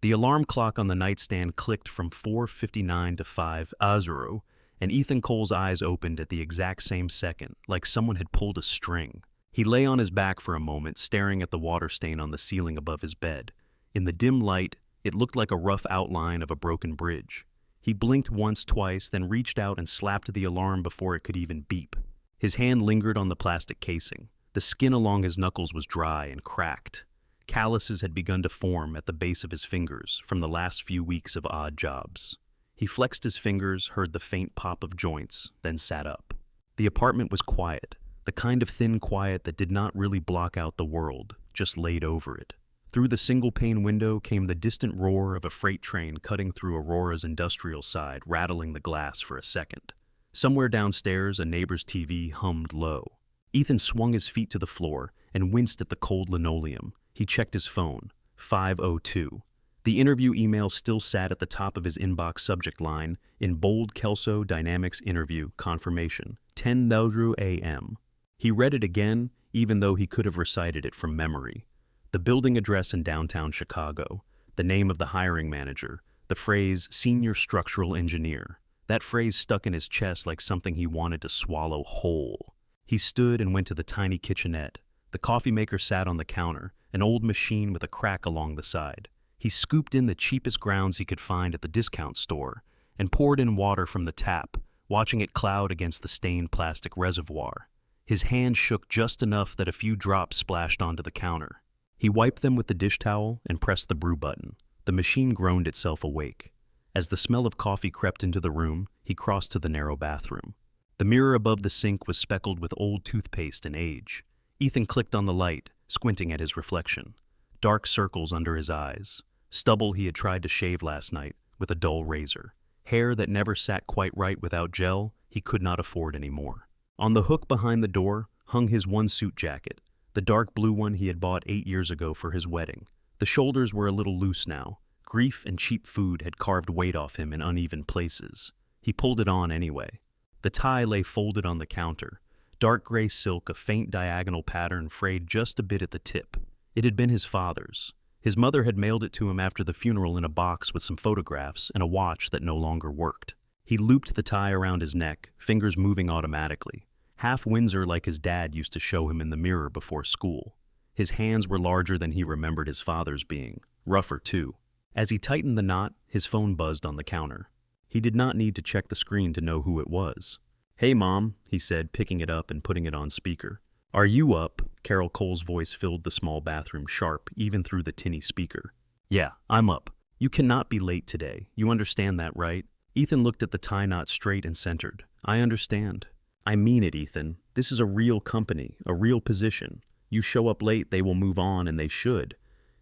The alarm clock on the nightstand clicked from 4:59 to 5:00, and Ethan Cole's eyes opened at the exact same second, like someone had pulled a string. He lay on his back for a moment, staring at the water stain on the ceiling above his bed. In the dim light, it looked like a rough outline of a broken bridge. He blinked once, twice, then reached out and slapped the alarm before it could even beep. His hand lingered on the plastic casing. The skin along his knuckles was dry and cracked. Calluses had begun to form at the base of his fingers from the last few weeks of odd jobs. He flexed his fingers, heard the faint pop of joints, then sat up. The apartment was quiet, the kind of thin quiet that did not really block out the world, just laid over it. Through the single-pane window came the distant roar of a freight train cutting through Aurora's industrial side, rattling the glass for a second. Somewhere downstairs, a neighbor's TV hummed low. Ethan swung his feet to the floor and winced at the cold linoleum. He checked his phone. 5:02. The interview email still sat at the top of his inbox subject line in bold Kelso Dynamics interview confirmation, 10:00 a.m. He read it again, even though he could have recited it from memory. The building address in downtown Chicago, the name of the hiring manager, the phrase senior structural engineer. That phrase stuck in his chest like something he wanted to swallow whole. He stood and went to the tiny kitchenette. The coffee maker sat on the counter, an old machine with a crack along the side. He scooped in the cheapest grounds he could find at the discount store and poured in water from the tap, watching it cloud against the stained plastic reservoir. His hand shook just enough that a few drops splashed onto the counter. He wiped them with the dish towel and pressed the brew button. The machine groaned itself awake. As the smell of coffee crept into the room, he crossed to the narrow bathroom. The mirror above the sink was speckled with old toothpaste and age. Ethan clicked on the light, squinting at his reflection. Dark circles under his eyes. Stubble he had tried to shave last night with a dull razor. Hair that never sat quite right without gel he could not afford anymore. On the hook behind the door hung his one suit jacket, the dark blue one he had bought 8 years ago for his wedding. The shoulders were a little loose now. Grief and cheap food had carved weight off him in uneven places. He pulled it on anyway. The tie lay folded on the counter. Dark gray silk, a faint diagonal pattern frayed just a bit at the tip. It had been his father's. His mother had mailed it to him after the funeral in a box with some photographs and a watch that no longer worked. He looped the tie around his neck, fingers moving automatically. Half Windsor like his dad used to show him in the mirror before school. His hands were larger than he remembered his father's being, rougher too. As he tightened the knot, his phone buzzed on the counter. He did not need to check the screen to know who it was. "Hey, Mom," he said, picking it up and putting it on speaker. "Are you up?" Carol Cole's voice filled the small bathroom sharp, even through the tinny speaker. "Yeah, I'm up. You cannot be late today. You understand that, right?" Ethan looked at the tie knot straight and centered. "I understand." "I mean it, Ethan. This is a real company, a real position. You show up late, they will move on, and they should.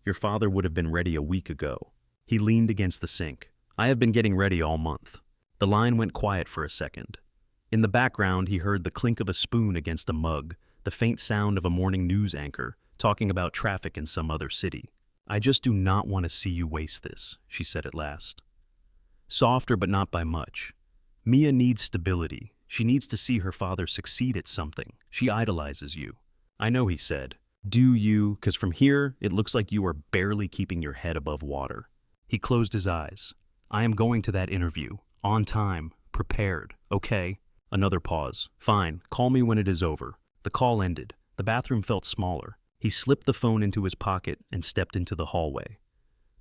Your father would have been ready a week ago." He leaned against the sink. "I have been getting ready all month." The line went quiet for a second. In the background, he heard the clink of a spoon against a mug, the faint sound of a morning news anchor talking about traffic in some other city. "I just do not want to see you waste this," she said at last. Softer, but not by much. "Mia needs stability. She needs to see her father succeed at something. She idolizes you." "I know," he said. "Do you? 'Cause from here, it looks like you are barely keeping your head above water." He closed his eyes. "I am going to that interview. On time. Prepared. Okay?" Another pause. "Fine. Call me when it is over." The call ended. The bathroom felt smaller. He slipped the phone into his pocket and stepped into the hallway.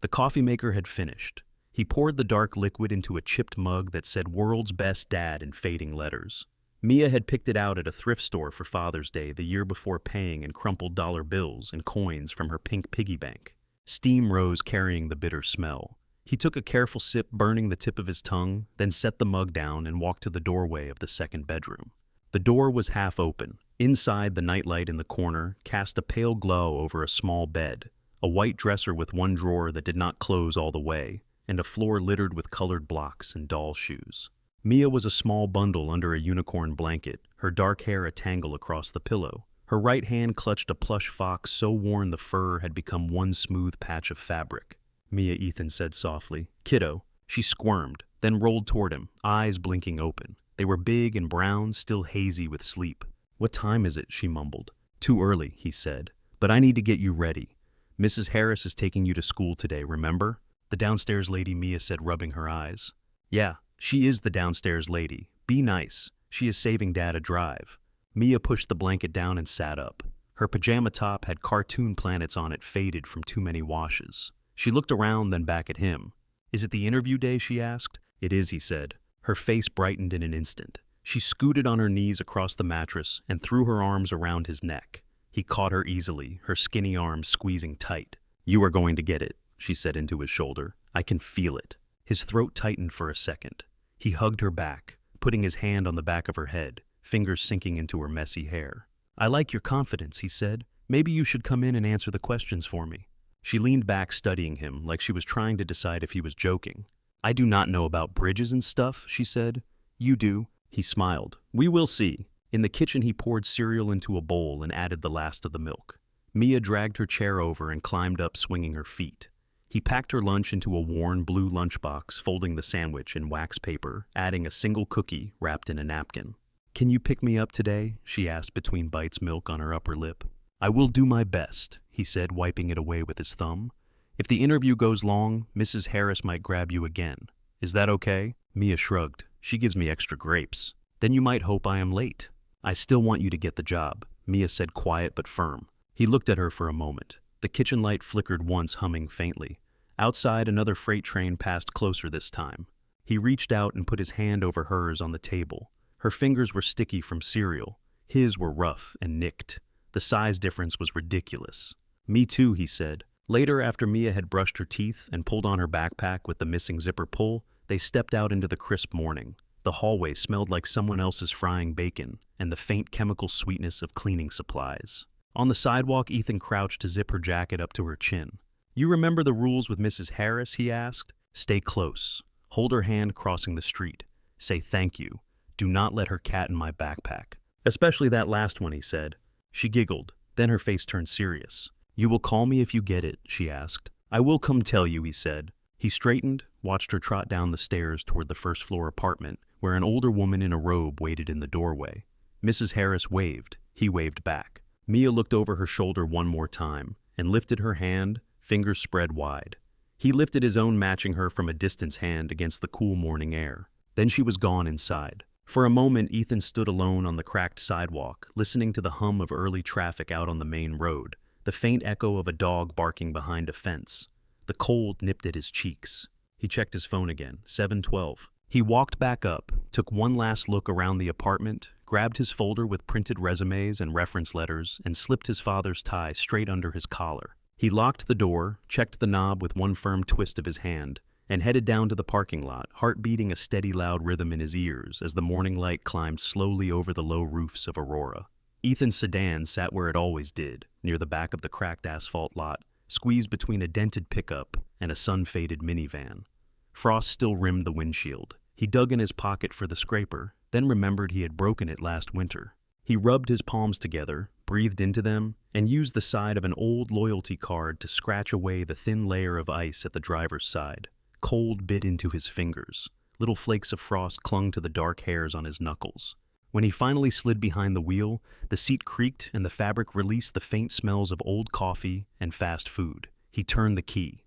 The coffee maker had finished. He poured the dark liquid into a chipped mug that said "World's Best Dad" in fading letters. Mia had picked it out at a thrift store for Father's Day the year before, paying in crumpled dollar bills and coins from her pink piggy bank. Steam rose, carrying the bitter smell. He took a careful sip, burning the tip of his tongue, then set the mug down and walked to the doorway of the second bedroom. The door was half open. Inside, the nightlight in the corner cast a pale glow over a small bed, a white dresser with one drawer that did not close all the way, and a floor littered with colored blocks and doll shoes. Mia was a small bundle under a unicorn blanket, her dark hair a tangle across the pillow. Her right hand clutched a plush fox so worn the fur had become one smooth patch of fabric. "Mia," Ethan said softly. "Kiddo." She squirmed, then rolled toward him, eyes blinking open. They were big and brown, still hazy with sleep. "What time is it?" she mumbled. "Too early," he said. "But I need to get you ready. Mrs. Harris is taking you to school today, remember?" The downstairs lady, Mia said, rubbing her eyes. Yeah, she is the downstairs lady. Be nice. She is saving Dad a drive. Mia pushed the blanket down and sat up. Her pajama top had cartoon planets on it, faded from too many washes. She looked around, then back at him. Is it the interview day, she asked. It is, he said. Her face brightened in an instant. She scooted on her knees across the mattress and threw her arms around his neck. He caught her easily, her skinny arms squeezing tight. You are going to get it, she said into his shoulder. I can feel it. His throat tightened for a second. He hugged her back, putting his hand on the back of her head, fingers sinking into her messy hair. I like your confidence, he said. Maybe you should come in and answer the questions for me. She leaned back, studying him, like she was trying to decide if he was joking. I do not know about bridges and stuff, she said. You do. He smiled. We will see. In the kitchen, he poured cereal into a bowl and added the last of the milk. Mia dragged her chair over and climbed up, swinging her feet. He packed her lunch into a worn blue lunchbox, folding the sandwich in wax paper, adding a single cookie wrapped in a napkin. Can you pick me up today? She asked between bites, milk on her upper lip. I will do my best, he said, wiping it away with his thumb. If the interview goes long, Mrs. Harris might grab you again. Is that okay? Mia shrugged. She gives me extra grapes. Then you might hope I am late. I still want you to get the job, Mia said, quiet but firm. He looked at her for a moment. The kitchen light flickered once, humming faintly. Outside, another freight train passed closer this time. He reached out and put his hand over hers on the table. Her fingers were sticky from cereal. His were rough and nicked. The size difference was ridiculous. Me too, he said. Later, after Mia had brushed her teeth and pulled on her backpack with the missing zipper pull, they stepped out into the crisp morning. The hallway smelled like someone else's frying bacon and the faint chemical sweetness of cleaning supplies. On the sidewalk, Ethan crouched to zip her jacket up to her chin. You remember the rules with Mrs. Harris, he asked. Stay close. Hold her hand crossing the street. Say thank you. Do not let her cat in my backpack. Especially that last one, he said. She giggled. Then her face turned serious. You will call me if you get it, she asked. I will come tell you, he said. He straightened, watched her trot down the stairs toward the first-floor apartment, where an older woman in a robe waited in the doorway. Mrs. Harris waved. He waved back. Mia looked over her shoulder one more time and lifted her hand, fingers spread wide. He lifted his own, matching her from a distance hand against the cool morning air. Then she was gone inside. For a moment, Ethan stood alone on the cracked sidewalk, listening to the hum of early traffic out on the main road, the faint echo of a dog barking behind a fence. The cold nipped at his cheeks. He checked his phone again, 7:12. He walked back up, took one last look around the apartment, grabbed his folder with printed resumes and reference letters, and slipped his father's tie straight under his collar. He locked the door, checked the knob with one firm twist of his hand, and headed down to the parking lot, heart beating a steady loud rhythm in his ears as the morning light climbed slowly over the low roofs of Aurora. Ethan's sedan sat where it always did, near the back of the cracked asphalt lot, squeezed between a dented pickup and a sun-faded minivan. Frost still rimmed the windshield. He dug in his pocket for the scraper, then remembered he had broken it last winter. He rubbed his palms together, breathed into them, and used the side of an old loyalty card to scratch away the thin layer of ice at the driver's side. Cold bit into his fingers. Little flakes of frost clung to the dark hairs on his knuckles. When he finally slid behind the wheel, the seat creaked and the fabric released the faint smells of old coffee and fast food. He turned the key.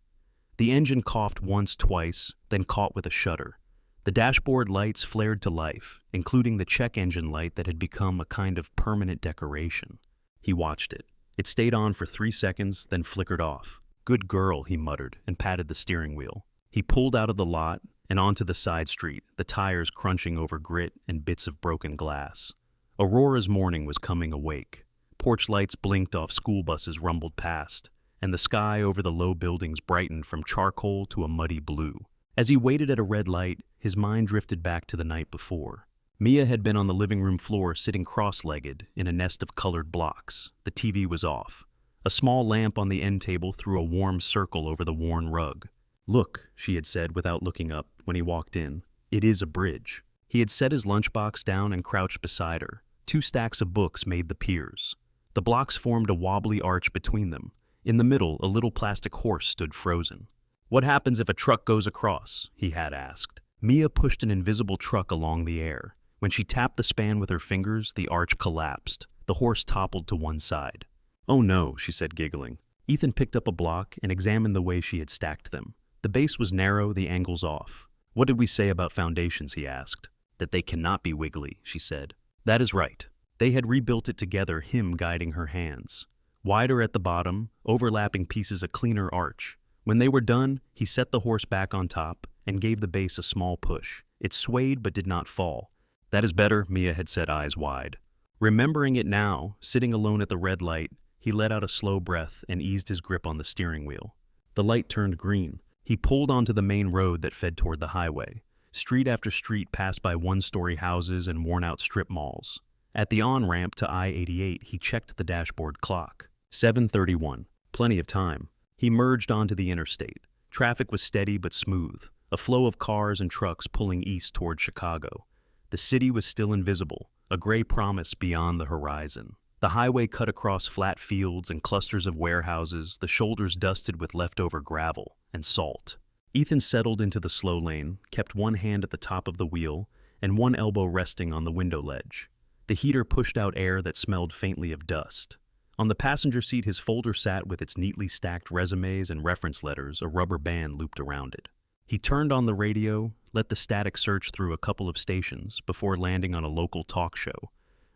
The engine coughed once, twice, then caught with a shudder. The dashboard lights flared to life, including the check engine light that had become a kind of permanent decoration. He watched it. It stayed on for 3 seconds, then flickered off. Good girl, he muttered, and patted the steering wheel. He pulled out of the lot and onto the side street, the tires crunching over grit and bits of broken glass. Aurora's morning was coming awake. Porch lights blinked off school buses rumbled past, and the sky over the low buildings brightened from charcoal to a muddy blue. As he waited at a red light, his mind drifted back to the night before. Mia had been on the living room floor sitting cross-legged in a nest of colored blocks. The TV was off. A small lamp on the end table threw a warm circle over the worn rug. Look, she had said without looking up when he walked in. It is a bridge. He had set his lunchbox down and crouched beside her. 2 stacks of books made the piers. The blocks formed a wobbly arch between them. In the middle, a little plastic horse stood frozen. What happens if a truck goes across? He had asked. Mia pushed an invisible truck along the air. When she tapped the span with her fingers, the arch collapsed. The horse toppled to one side. Oh no, she said, giggling. Ethan picked up a block and examined the way she had stacked them. The base was narrow, the angles off. What did we say about foundations, he asked. That they cannot be wiggly, she said. That is right. They had rebuilt it together, him guiding her hands. Wider at the bottom, overlapping pieces a cleaner arch. When they were done, he set the horse back on top and gave the base a small push. It swayed but did not fall. That is better, Mia had said, eyes wide. Remembering it now, sitting alone at the red light, he let out a slow breath and eased his grip on the steering wheel. The light turned green. He pulled onto the main road that fed toward the highway. Street after street passed by one-story houses and worn-out strip malls. At the on-ramp to I-88, he checked the dashboard clock. 7:31. Plenty of time. He merged onto the interstate. Traffic was steady but smooth, a flow of cars and trucks pulling east toward Chicago. The city was still invisible, a gray promise beyond the horizon. The highway cut across flat fields and clusters of warehouses, the shoulders dusted with leftover gravel and salt. Ethan settled into the slow lane, kept one hand at the top of the wheel and one elbow resting on the window ledge. The heater pushed out air that smelled faintly of dust. On the passenger seat, his folder sat with its neatly stacked resumes and reference letters, a rubber band looped around it. He turned on the radio, let the static search through a couple of stations before landing on a local talk show.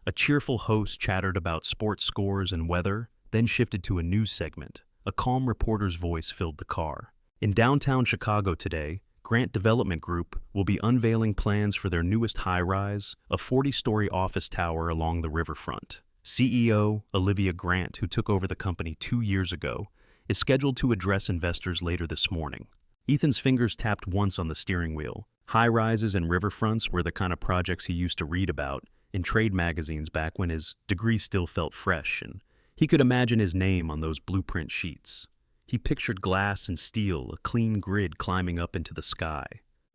A cheerful host chattered about sports scores and weather, then shifted to a news segment. A calm reporter's voice filled the car. In downtown Chicago today, Grant Development Group will be unveiling plans for their newest high-rise, a 40-story office tower along the riverfront. CEO Olivia Grant, who took over the company 2 years ago, is scheduled to address investors later this morning. Ethan's fingers tapped once on the steering wheel. High-rises and riverfronts were the kind of projects he used to read about in trade magazines back when his degree still felt fresh, and he could imagine his name on those blueprint sheets. He pictured glass and steel, a clean grid climbing up into the sky.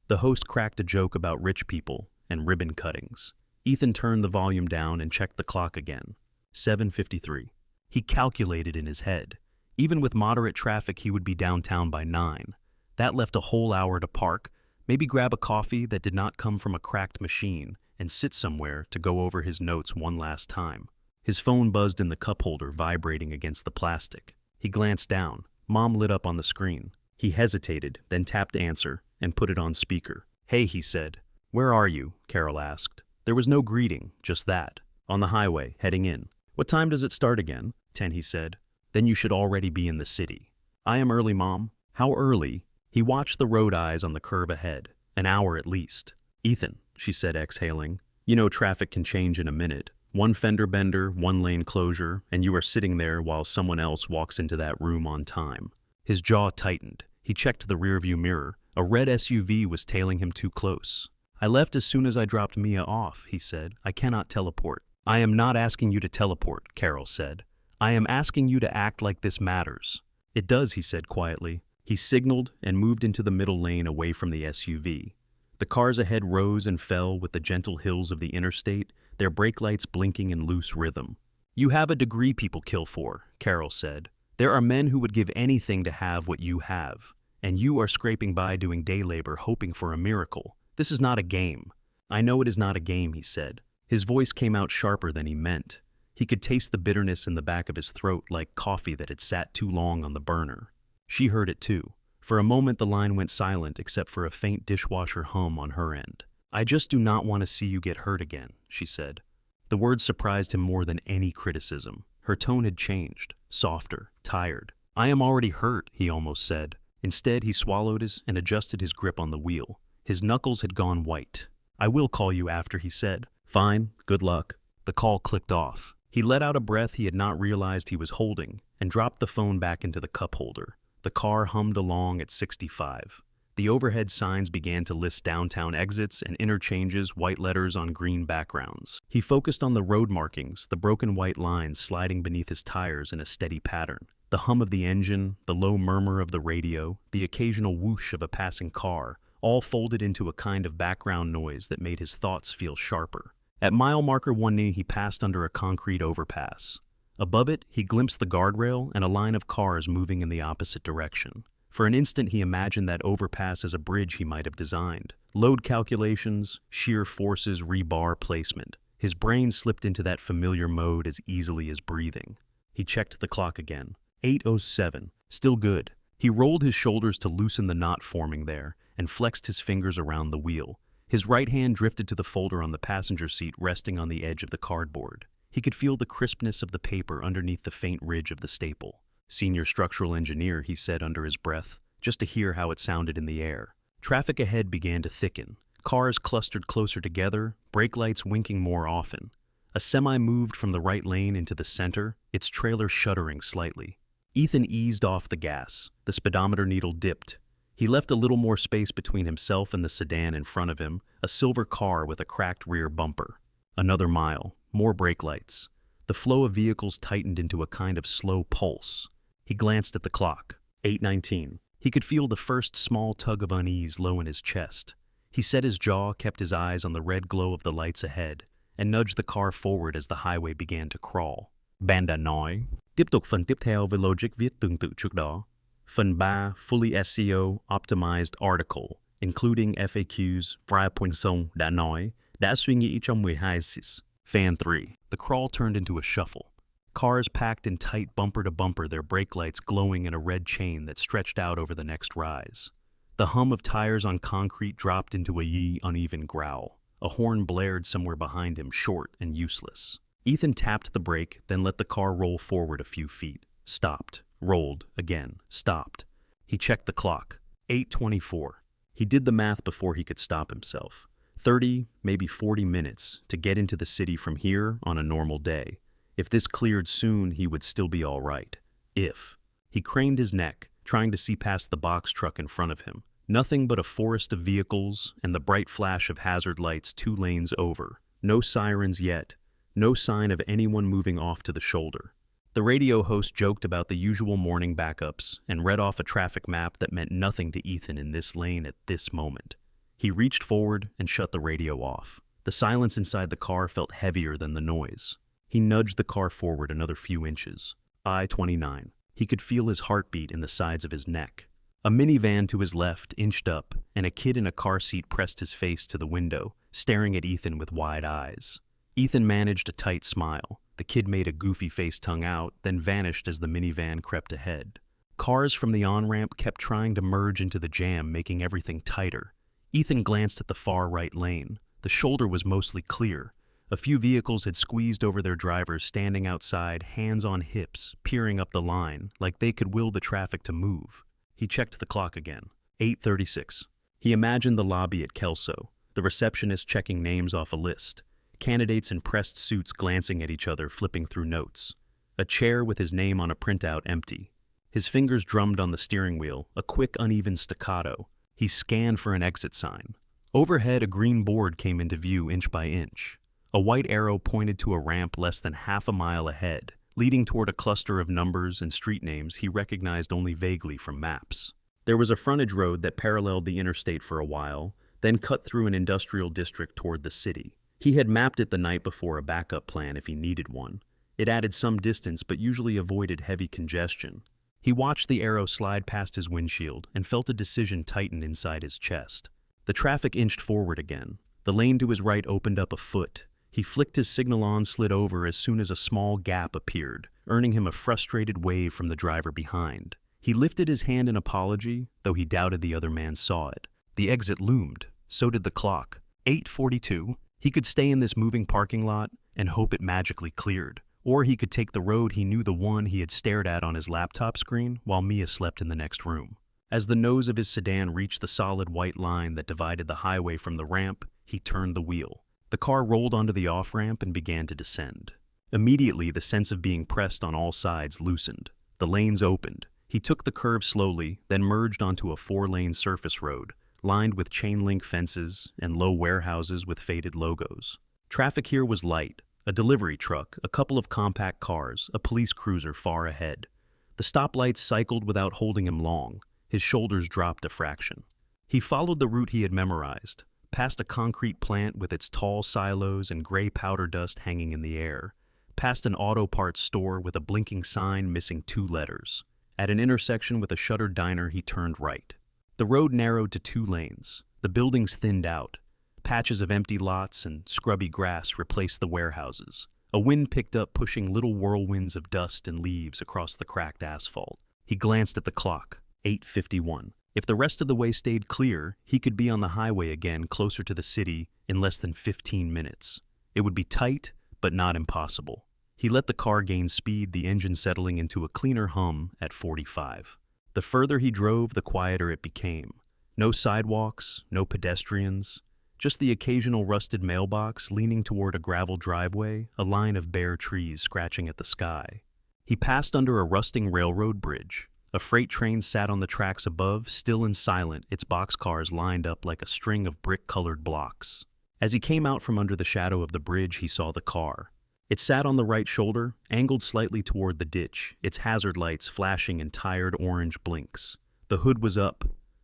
The host cracked a joke about rich people and ribbon cuttings. Ethan turned the volume down and checked the clock again. 7:53. He calculated in his head. Even with moderate traffic, he would be downtown by 9. That left a whole hour to park, maybe grab a coffee that did not come from a cracked machine, and sit somewhere to go over his notes one last time. His phone buzzed in the cup holder, vibrating against the plastic. He glanced down. Mom lit up on the screen. He hesitated, then tapped answer and put it on speaker. "Hey," he said. "Where are you?" Carol asked. There was no greeting, just that. "On the highway, heading in." "What time does it start again?" 10, he said. "Then you should already be in the city." "I am early, Mom." "How early?" He watched the road eyes on the curve ahead. An hour at least. "Ethan," she said, exhaling. "You know traffic can change in a minute. One fender bender, one lane closure, and you are sitting there while someone else walks into that room on time." His jaw tightened. He checked the rearview mirror. A red SUV was tailing him too close. "I left as soon as I dropped Mia off," he said. "I cannot teleport." "I am not asking you to teleport," Carol said. "I am asking you to act like this matters." "It does," he said quietly. He signaled and moved into the middle lane away from the SUV. The cars ahead rose and fell with the gentle hills of the interstate, their brake lights blinking in loose rhythm. "You have a degree people kill for," Carol said. "There are men who would give anything to have what you have, and you are scraping by doing day labor hoping for a miracle. This is not a game." "I know it is not a game," he said. His voice came out sharper than he meant. He could taste the bitterness in the back of his throat like coffee that had sat too long on the burner. She heard it too. For a moment the line went silent except for a faint dishwasher hum on her end. "I just do not want to see you get hurt again," she said. The words surprised him more than any criticism. Her tone had changed, softer, tired. "I am already hurt," he almost said. Instead, he swallowed and adjusted his grip on the wheel. His knuckles had gone white. "I will call you after," he said. "Fine, good luck." The call clicked off. He let out a breath he had not realized he was holding and dropped the phone back into the cup holder. The car hummed along at 65. The overhead signs began to list downtown exits and interchanges, white letters on green backgrounds. He focused on the road markings, the broken white lines sliding beneath his tires in a steady pattern. The hum of the engine, the low murmur of the radio, the occasional whoosh of a passing car, all folded into a kind of background noise that made his thoughts feel sharper. At mile marker 1 he passed under a concrete overpass. Above it, he glimpsed the guardrail and a line of cars moving in the opposite direction. For an instant, he imagined that overpass as a bridge he might have designed. Load calculations, shear forces, rebar placement. His brain slipped into that familiar mode as easily as breathing. He checked the clock again. 8:07. Still good. He rolled his shoulders to loosen the knot forming there and flexed his fingers around the wheel. His right hand drifted to the folder on the passenger seat resting on the edge of the cardboard. He could feel the crispness of the paper underneath the faint ridge of the staple. "Senior structural engineer," he said under his breath, just to hear how it sounded in the air. Traffic ahead began to thicken. Cars clustered closer together, brake lights winking more often. A semi moved from the right lane into the center, its trailer shuddering slightly. Ethan eased off the gas. The speedometer needle dipped. He left a little more space between himself and the sedan in front of him, a silver car with a cracked rear bumper. Another mile, more brake lights. The flow of vehicles tightened into a kind of slow pulse. He glanced at the clock. 8:19. He could feel the first small tug of unease low in his chest. He set his jaw, kept his eyes on the red glow of the lights ahead, and nudged the car forward as the highway began to crawl. Banda nói. Tiếp tục phần tiếp theo với logic viết tương tự trước đó. Phần 3, fully SEO optimized article, including FAQs, Vriapointsong đã nói, đã suy nghĩ trong 12 sis. Fan 3. The crawl turned into a shuffle. Cars packed in tight bumper to bumper, their brake lights glowing in a red chain that stretched out over the next rise. The hum of tires on concrete dropped into a uneven growl. A horn blared somewhere behind him, short and useless. Ethan tapped the brake, then let the car roll forward a few feet. Stopped. Rolled. Again. Stopped. He checked the clock. 8:24. He did the math before he could stop himself. 30, maybe 40 minutes to get into the city from here on a normal day. If this cleared soon, he would still be all right. If. He craned his neck, trying to see past the box truck in front of him. Nothing but a forest of vehicles and the bright flash of hazard lights 2 lanes over. No sirens yet. No sign of anyone moving off to the shoulder. The radio host joked about the usual morning backups and read off a traffic map that meant nothing to Ethan in this lane at this moment. He reached forward and shut the radio off. The silence inside the car felt heavier than the noise. He nudged the car forward another few inches. I-29. He could feel his heartbeat in the sides of his neck. A minivan to his left inched up, and a kid in a car seat pressed his face to the window, staring at Ethan with wide eyes. Ethan managed a tight smile. The kid made a goofy face tongue out, then vanished as the minivan crept ahead. Cars from the on-ramp kept trying to merge into the jam, making everything tighter. Ethan glanced at the far right lane. The shoulder was mostly clear. A few vehicles had squeezed over their drivers, standing outside, hands on hips, peering up the line, like they could will the traffic to move. He checked the clock again. 8:36. He imagined the lobby at Kelso, the receptionist checking names off a list. Candidates in pressed suits glancing at each other, flipping through notes. A chair with his name on a printout empty. His fingers drummed on the steering wheel, a quick, uneven staccato. He scanned for an exit sign. Overhead, a green board came into view inch by inch. A white arrow pointed to a ramp less than half a mile ahead, leading toward a cluster of numbers and street names he recognized only vaguely from maps. There was a frontage road that paralleled the interstate for a while, then cut through an industrial district toward the city. He had mapped it the night before a backup plan if he needed one. It added some distance but usually avoided heavy congestion. He watched the arrow slide past his windshield and felt a decision tighten inside his chest. The traffic inched forward again. The lane to his right opened up a foot. He flicked his signal on, slid over as soon as a small gap appeared, earning him a frustrated wave from the driver behind. He lifted his hand in apology, though he doubted the other man saw it. The exit loomed. So did the clock. 8:42. He could stay in this moving parking lot and hope it magically cleared. Or he could take the road he knew, the one he had stared at on his laptop screen while Mia slept in the next room. As the nose of his sedan reached the solid white line that divided the highway from the ramp, he turned the wheel. The car rolled onto the off-ramp and began to descend. Immediately, the sense of being pressed on all sides loosened. The lanes opened. He took the curve slowly, then merged onto a 4-lane surface road, lined with chain-link fences and low warehouses with faded logos. Traffic here was light. A delivery truck, a couple of compact cars, a police cruiser far ahead. The stoplights cycled without holding him long. His shoulders dropped a fraction. He followed the route he had memorized, past a concrete plant with its tall silos and gray powder dust hanging in the air, past an auto parts store with a blinking sign missing 2 letters. At an intersection with a shuttered diner, he turned right. The road narrowed to 2 lanes. The buildings thinned out. Patches of empty lots and scrubby grass replaced the warehouses. A wind picked up, pushing little whirlwinds of dust and leaves across the cracked asphalt. He glanced at the clock. 8:51. If the rest of the way stayed clear, he could be on the highway again closer to the city in less than 15 minutes. It would be tight, but not impossible. He let the car gain speed, the engine settling into a cleaner hum at 45. The further he drove, the quieter it became. No sidewalks, no pedestrians, just the occasional rusted mailbox leaning toward a gravel driveway, a line of bare trees scratching at the sky. He passed under a rusting railroad bridge. A freight train sat on the tracks above, still and silent, its boxcars lined up like a string of brick-colored blocks. As he came out from under the shadow of the bridge, he saw the car. It sat on the right shoulder, angled slightly toward the ditch, its hazard lights flashing in tired orange blinks. The hood was up.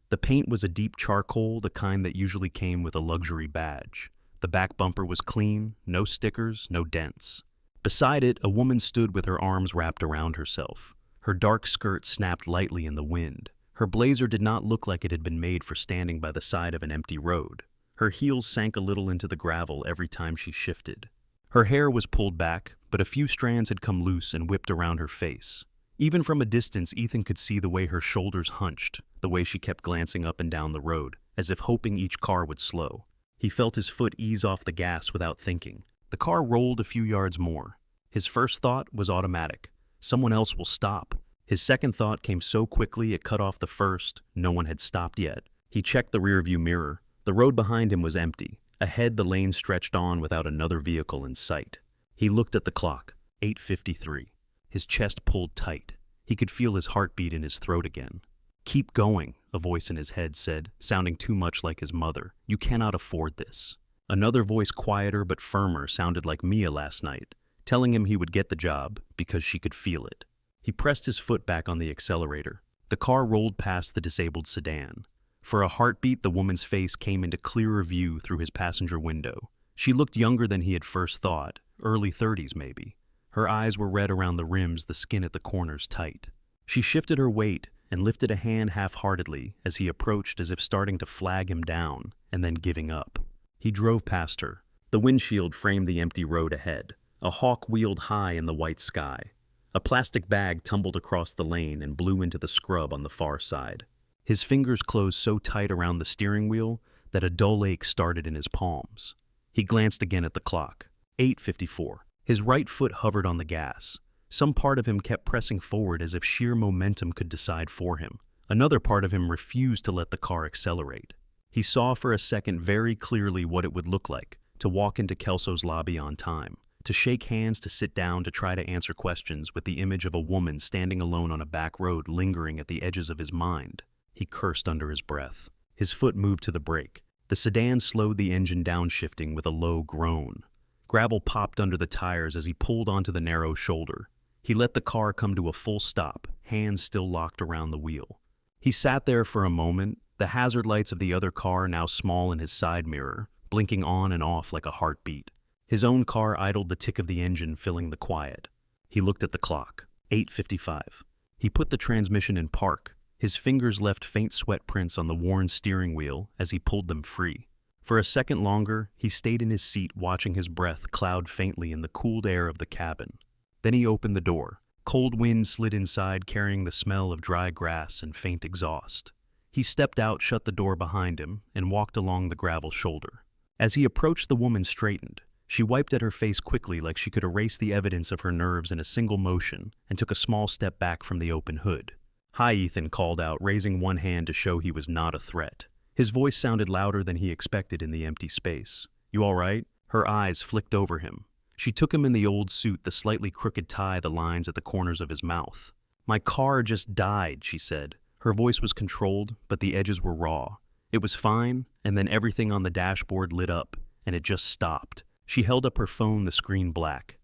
The paint was a deep charcoal, the kind that usually came with a luxury badge. The back bumper was clean, no stickers, no dents. Beside it, a woman stood with her arms wrapped around herself. Her dark skirt snapped lightly in the wind. Her blazer did not look like it had been made for standing by the side of an empty road. Her heels sank a little into the gravel every time she shifted. Her hair was pulled back, but a few strands had come loose and whipped around her face. Even from a distance, Ethan could see the way her shoulders hunched, the way she kept glancing up and down the road, as if hoping each car would slow. He felt his foot ease off the gas without thinking. The car rolled a few yards more. His first thought was automatic. Someone else will stop. His second thought came so quickly it cut off the first. No one had stopped yet. He checked the rearview mirror. The road behind him was empty. Ahead, the lane stretched on without another vehicle in sight. He looked at the clock. 8:53. His chest pulled tight. He could feel his heartbeat in his throat again. "Keep going," a voice in his head said, sounding too much like his mother. "You cannot afford this." Another voice, quieter but firmer, sounded like Mia last night, telling him he would get the job because she could feel it. He pressed his foot back on the accelerator. The car rolled past the disabled sedan. For a heartbeat, the woman's face came into clearer view through his passenger window. She looked younger than he had first thought, early 30s maybe. Her eyes were red around the rims, the skin at the corners tight. She shifted her weight and lifted a hand half-heartedly as he approached, as if starting to flag him down and then giving up. He drove past her. The windshield framed the empty road ahead. A hawk wheeled high in the white sky. A plastic bag tumbled across the lane and blew into the scrub on the far side. His fingers closed so tight around the steering wheel that a dull ache started in his palms. He glanced again at the clock. 8:54. His right foot hovered on the gas. Some part of him kept pressing forward as if sheer momentum could decide for him. Another part of him refused to let the car accelerate. He saw for a second very clearly what it would look like to walk into Kelso's lobby on time, to shake hands, to sit down, to try to answer questions, with the image of a woman standing alone on a back road lingering at the edges of his mind. He cursed under his breath. His foot moved to the brake. The sedan slowed the engine downshifting with a low groan. Gravel popped under the tires as he pulled onto the narrow shoulder. He let the car come to a full stop, hands still locked around the wheel. He sat there for a moment, the hazard lights of the other car now small in his side mirror, blinking on and off like a heartbeat. His own car idled, the tick of the engine filling the quiet. He looked at the clock. 8:55. He put the transmission in park. His fingers left faint sweat prints on the worn steering wheel as he pulled them free. For a second longer, he stayed in his seat, watching his breath cloud faintly in the cooled air of the cabin. Then he opened the door. Cold wind slid inside, carrying the smell of dry grass and faint exhaust. He stepped out, shut the door behind him, and walked along the gravel shoulder. As he approached, the woman straightened. She wiped at her face quickly, like she could erase the evidence of her nerves in a single motion, and took a small step back from the open hood. "Hi," Ethan called out, raising one hand to show he was not a threat. His voice sounded louder than he expected in the empty space. "You all right?" Her eyes flicked over him. She took him in the old suit, the slightly crooked tie, the lines at the corners of his mouth. "My car just died," she said. Her voice was controlled, but the edges were raw. It was fine, and then everything on the dashboard lit up, and it just stopped. She held up her phone, the screen black.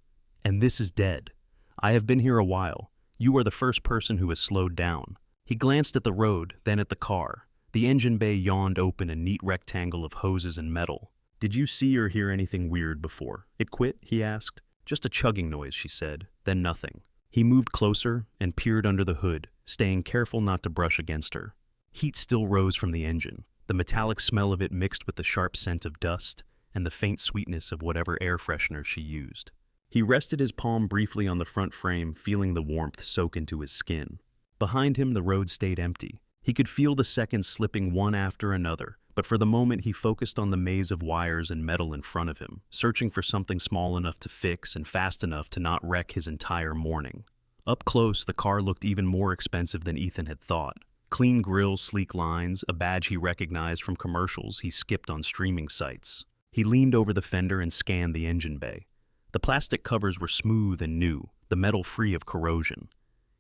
"And this is dead. I have been here a while. You are the first person who has slowed down." He glanced at the road, then at the car. The engine bay yawned open, a neat rectangle of hoses and metal. "Did you see or hear anything weird before? It quit?" he asked. "Just a chugging noise," she said, then nothing. He moved closer and peered under the hood, staying careful not to brush against her. Heat still rose from the engine, the metallic smell of it mixed with the sharp scent of dust and the faint sweetness of whatever air freshener she used. He rested his palm briefly on the front frame, feeling the warmth soak into his skin. Behind him, the road stayed empty. He could feel the seconds slipping one after another, but for the moment he focused on the maze of wires and metal in front of him, searching for something small enough to fix and fast enough to not wreck his entire morning. Up close, the car looked even more expensive than Ethan had thought. Clean grills, sleek lines, a badge he recognized from commercials he skipped on streaming sites. He leaned over the fender and scanned the engine bay. The plastic covers were smooth and new, the metal free of corrosion.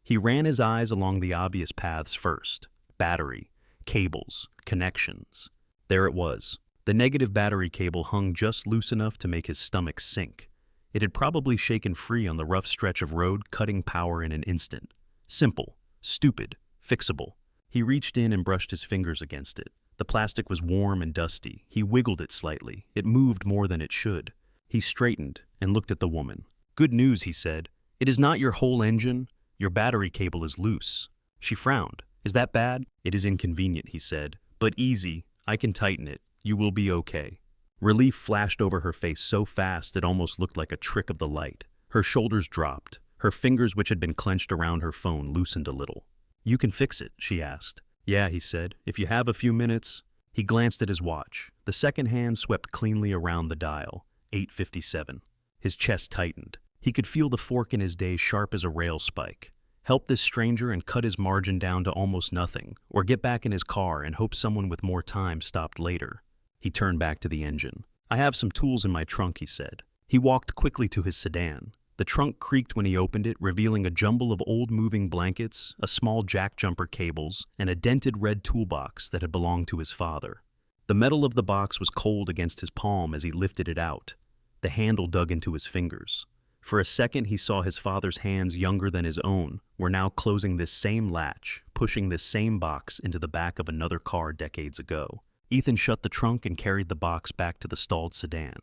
He ran his eyes along the obvious paths first. Battery, cables, connections. There it was. The negative battery cable hung just loose enough to make his stomach sink. It had probably shaken free on the rough stretch of road, cutting power in an instant. Simple, stupid, fixable. He reached in and brushed his fingers against it. The plastic was warm and dusty. He wiggled it slightly. It moved more than it should. He straightened and looked at the woman. "Good news," he said. "It is not your whole engine. Your battery cable is loose." She frowned. "Is that bad?" "It is inconvenient," he said. "But easy. I can tighten it. You will be okay." Relief flashed over her face so fast it almost looked like a trick of the light. Her shoulders dropped. Her fingers, which had been clenched around her phone, loosened a little. "You can fix it?" she asked. "Yeah," he said. "If you have a few minutes." He glanced at his watch. The second hand swept cleanly around the dial. 8:57. His chest tightened. He could feel the fork in his day sharp as a rail spike. Help this stranger and cut his margin down to almost nothing, or get back in his car and hope someone with more time stopped later. He turned back to the engine. "I have some tools in my trunk," he said. He walked quickly to his sedan. The trunk creaked when he opened it, revealing a jumble of old moving blankets, a small jack jumper cables, and a dented red toolbox that had belonged to his father. The metal of the box was cold against his palm as he lifted it out. The handle dug into his fingers. For a second he saw his father's hands, younger than his own, were now closing this same latch, pushing this same box into the back of another car decades ago. Ethan shut the trunk and carried the box back to the stalled sedan.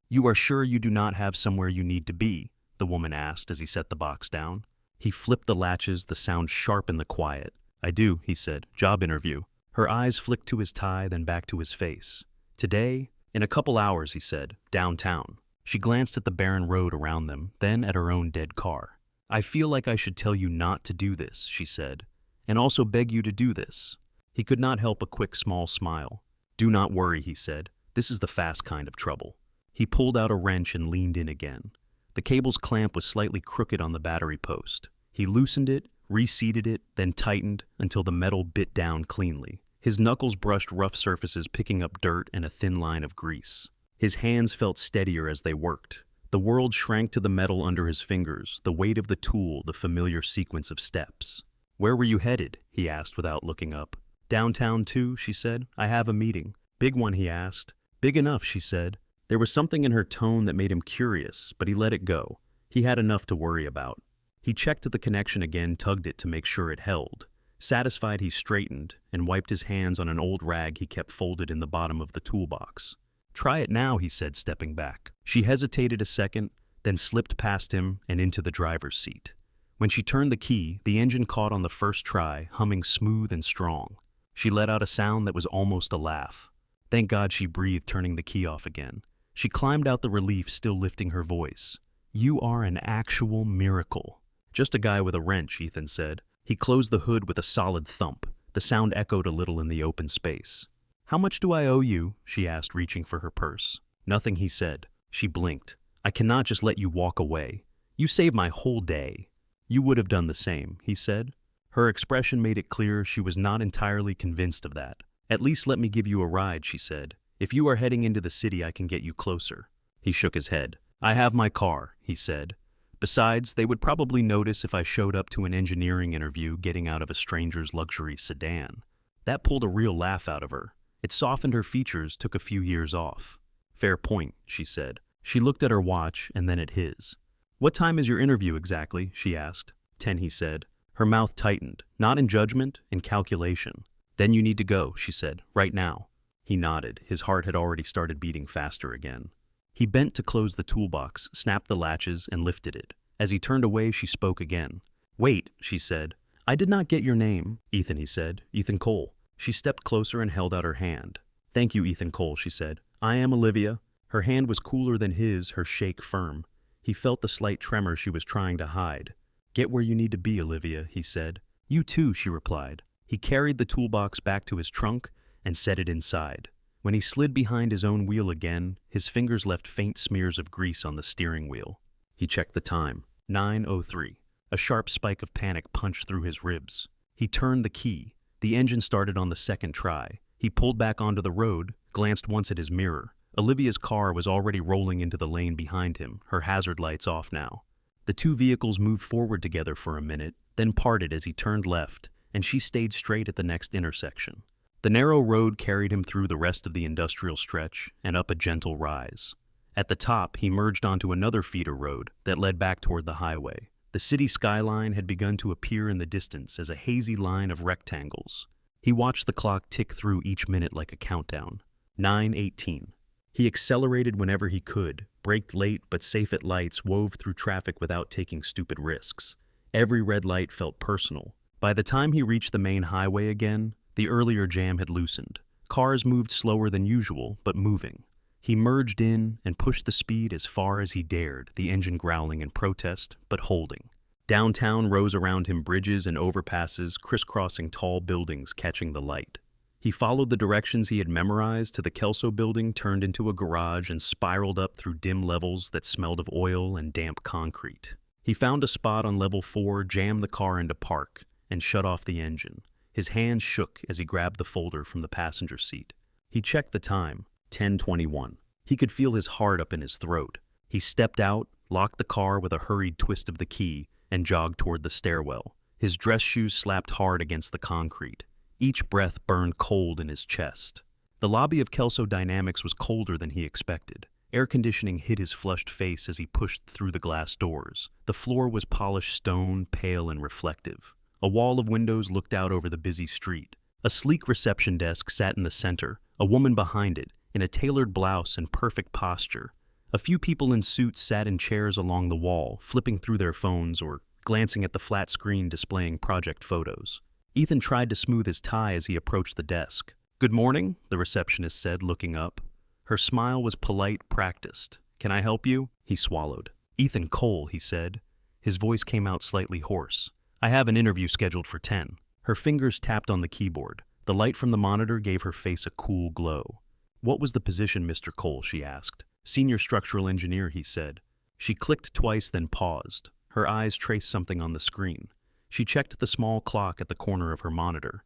"You are sure you do not have somewhere you need to be?" the woman asked as he set the box down. He flipped the latches, the sound sharp in the quiet. "I do," he said. "Job interview." Her eyes flicked to his tie, then back to his face. "Today?" "In a couple hours," he said. "Downtown." She glanced at the barren road around them, then at her own dead car. "I feel like I should tell you not to do this," she said, "and also beg you to do this." He could not help a quick small smile. "Do not worry," he said. "This is the fast kind of trouble." He pulled out a wrench and leaned in again. The cable's clamp was slightly crooked on the battery post. He loosened it, reseated it, then tightened until the metal bit down cleanly. His knuckles brushed rough surfaces, picking up dirt and a thin line of grease. His hands felt steadier as they worked. The world shrank to the metal under his fingers, the weight of the tool, the familiar sequence of steps. "Where were you headed?" he asked without looking up. "Downtown too," she said. "I have a meeting." "Big one?" he asked. "Big enough," she said. There was something in her tone that made him curious, but he let it go. He had enough to worry about. He checked the connection again, tugged it to make sure it held. Satisfied, he straightened and wiped his hands on an old rag he kept folded in the bottom of the toolbox. "Try it now," he said, stepping back. She hesitated a second, then slipped past him and into the driver's seat. When she turned the key, the engine caught on the first try, humming smooth and strong. She let out a sound that was almost a laugh. Thank God, she breathed, turning the key off again. She climbed out the relief, still lifting her voice. "You are an actual miracle." "Just a guy with a wrench," Ethan said. He closed the hood with a solid thump. The sound echoed a little in the open space. "How much do I owe you?" she asked, reaching for her purse. "Nothing," he said. She blinked. "I cannot just let you walk away. You saved my whole day." "You would have done the same," he said. Her expression made it clear she was not entirely convinced of that. "At least let me give you a ride," she said. "If you are heading into the city, I can get you closer." He shook his head. "I have my car," he said. "Besides, they would probably notice if I showed up to an engineering interview getting out of a stranger's luxury sedan." That pulled a real laugh out of her. It softened her features, took a few years off. "Fair point," she said. She looked at her watch and then at his. "What time is your interview exactly?" she asked. 10, he said. Her mouth tightened, not in judgment, in calculation. "Then you need to go," she said, "right now." He nodded. His heart had already started beating faster again. He bent to close the toolbox, snapped the latches, and lifted it. As he turned away, she spoke again. "Wait," she said. "I did not get your name." "Ethan," he said. "Ethan Cole." She stepped closer and held out her hand. "Thank you, Ethan Cole," she said. "I am Olivia." Her hand was cooler than his, her shake firm. He felt the slight tremor she was trying to hide. "Get where you need to be, Olivia," he said. "You too," she replied. He carried the toolbox back to his trunk and set it inside. When he slid behind his own wheel again, his fingers left faint smears of grease on the steering wheel. He checked the time. 9:03. A sharp spike of panic punched through his ribs. He turned the key. The engine started on the second try. He pulled back onto the road, glanced once at his mirror. Olivia's car was already rolling into the lane behind him, her hazard lights off now. The two vehicles moved forward together for a minute, then parted as he turned left, and she stayed straight at the next intersection. The narrow road carried him through the rest of the industrial stretch and up a gentle rise. At the top, he merged onto another feeder road that led back toward the highway. The city skyline had begun to appear in the distance as a hazy line of rectangles. He watched the clock tick through each minute like a countdown. 9:18. He accelerated whenever he could, braked late but safe at lights, wove through traffic without taking stupid risks. Every red light felt personal. By the time he reached the main highway again, the earlier jam had loosened. Cars moved slower than usual, but moving. He merged in and pushed the speed as far as he dared, the engine growling in protest, but holding. Downtown rose around him, bridges and overpasses, crisscrossing tall buildings catching the light. He followed the directions he had memorized to the Kelso building, turned into a garage, and spiraled up through dim levels that smelled of oil and damp concrete. He found a spot on level 4, jammed the car into park, and shut off the engine. His hands shook as he grabbed the folder from the passenger seat. He checked the time, 10:21. He could feel his heart up in his throat. He stepped out, locked the car with a hurried twist of the key, and jogged toward the stairwell. His dress shoes slapped hard against the concrete. Each breath burned cold in his chest. The lobby of Kelso Dynamics was colder than he expected. Air conditioning hit his flushed face as he pushed through the glass doors. The floor was polished stone, pale and reflective. A wall of windows looked out over the busy street. A sleek reception desk sat in the center, a woman behind it, in a tailored blouse and perfect posture. A few people in suits sat in chairs along the wall, flipping through their phones or glancing at the flat screen displaying project photos. Ethan tried to smooth his tie as he approached the desk. "Good morning," the receptionist said, looking up. Her smile was polite, practiced. "Can I help you?" He swallowed. "Ethan Cole," he said. His voice came out slightly hoarse. "I have an interview scheduled for 10. Her fingers tapped on the keyboard. The light from the monitor gave her face a cool glow. "What was the position, Mr. Cole?" she asked. "Senior structural engineer," he said. She clicked twice, then paused. Her eyes traced something on the screen. She checked the small clock at the corner of her monitor.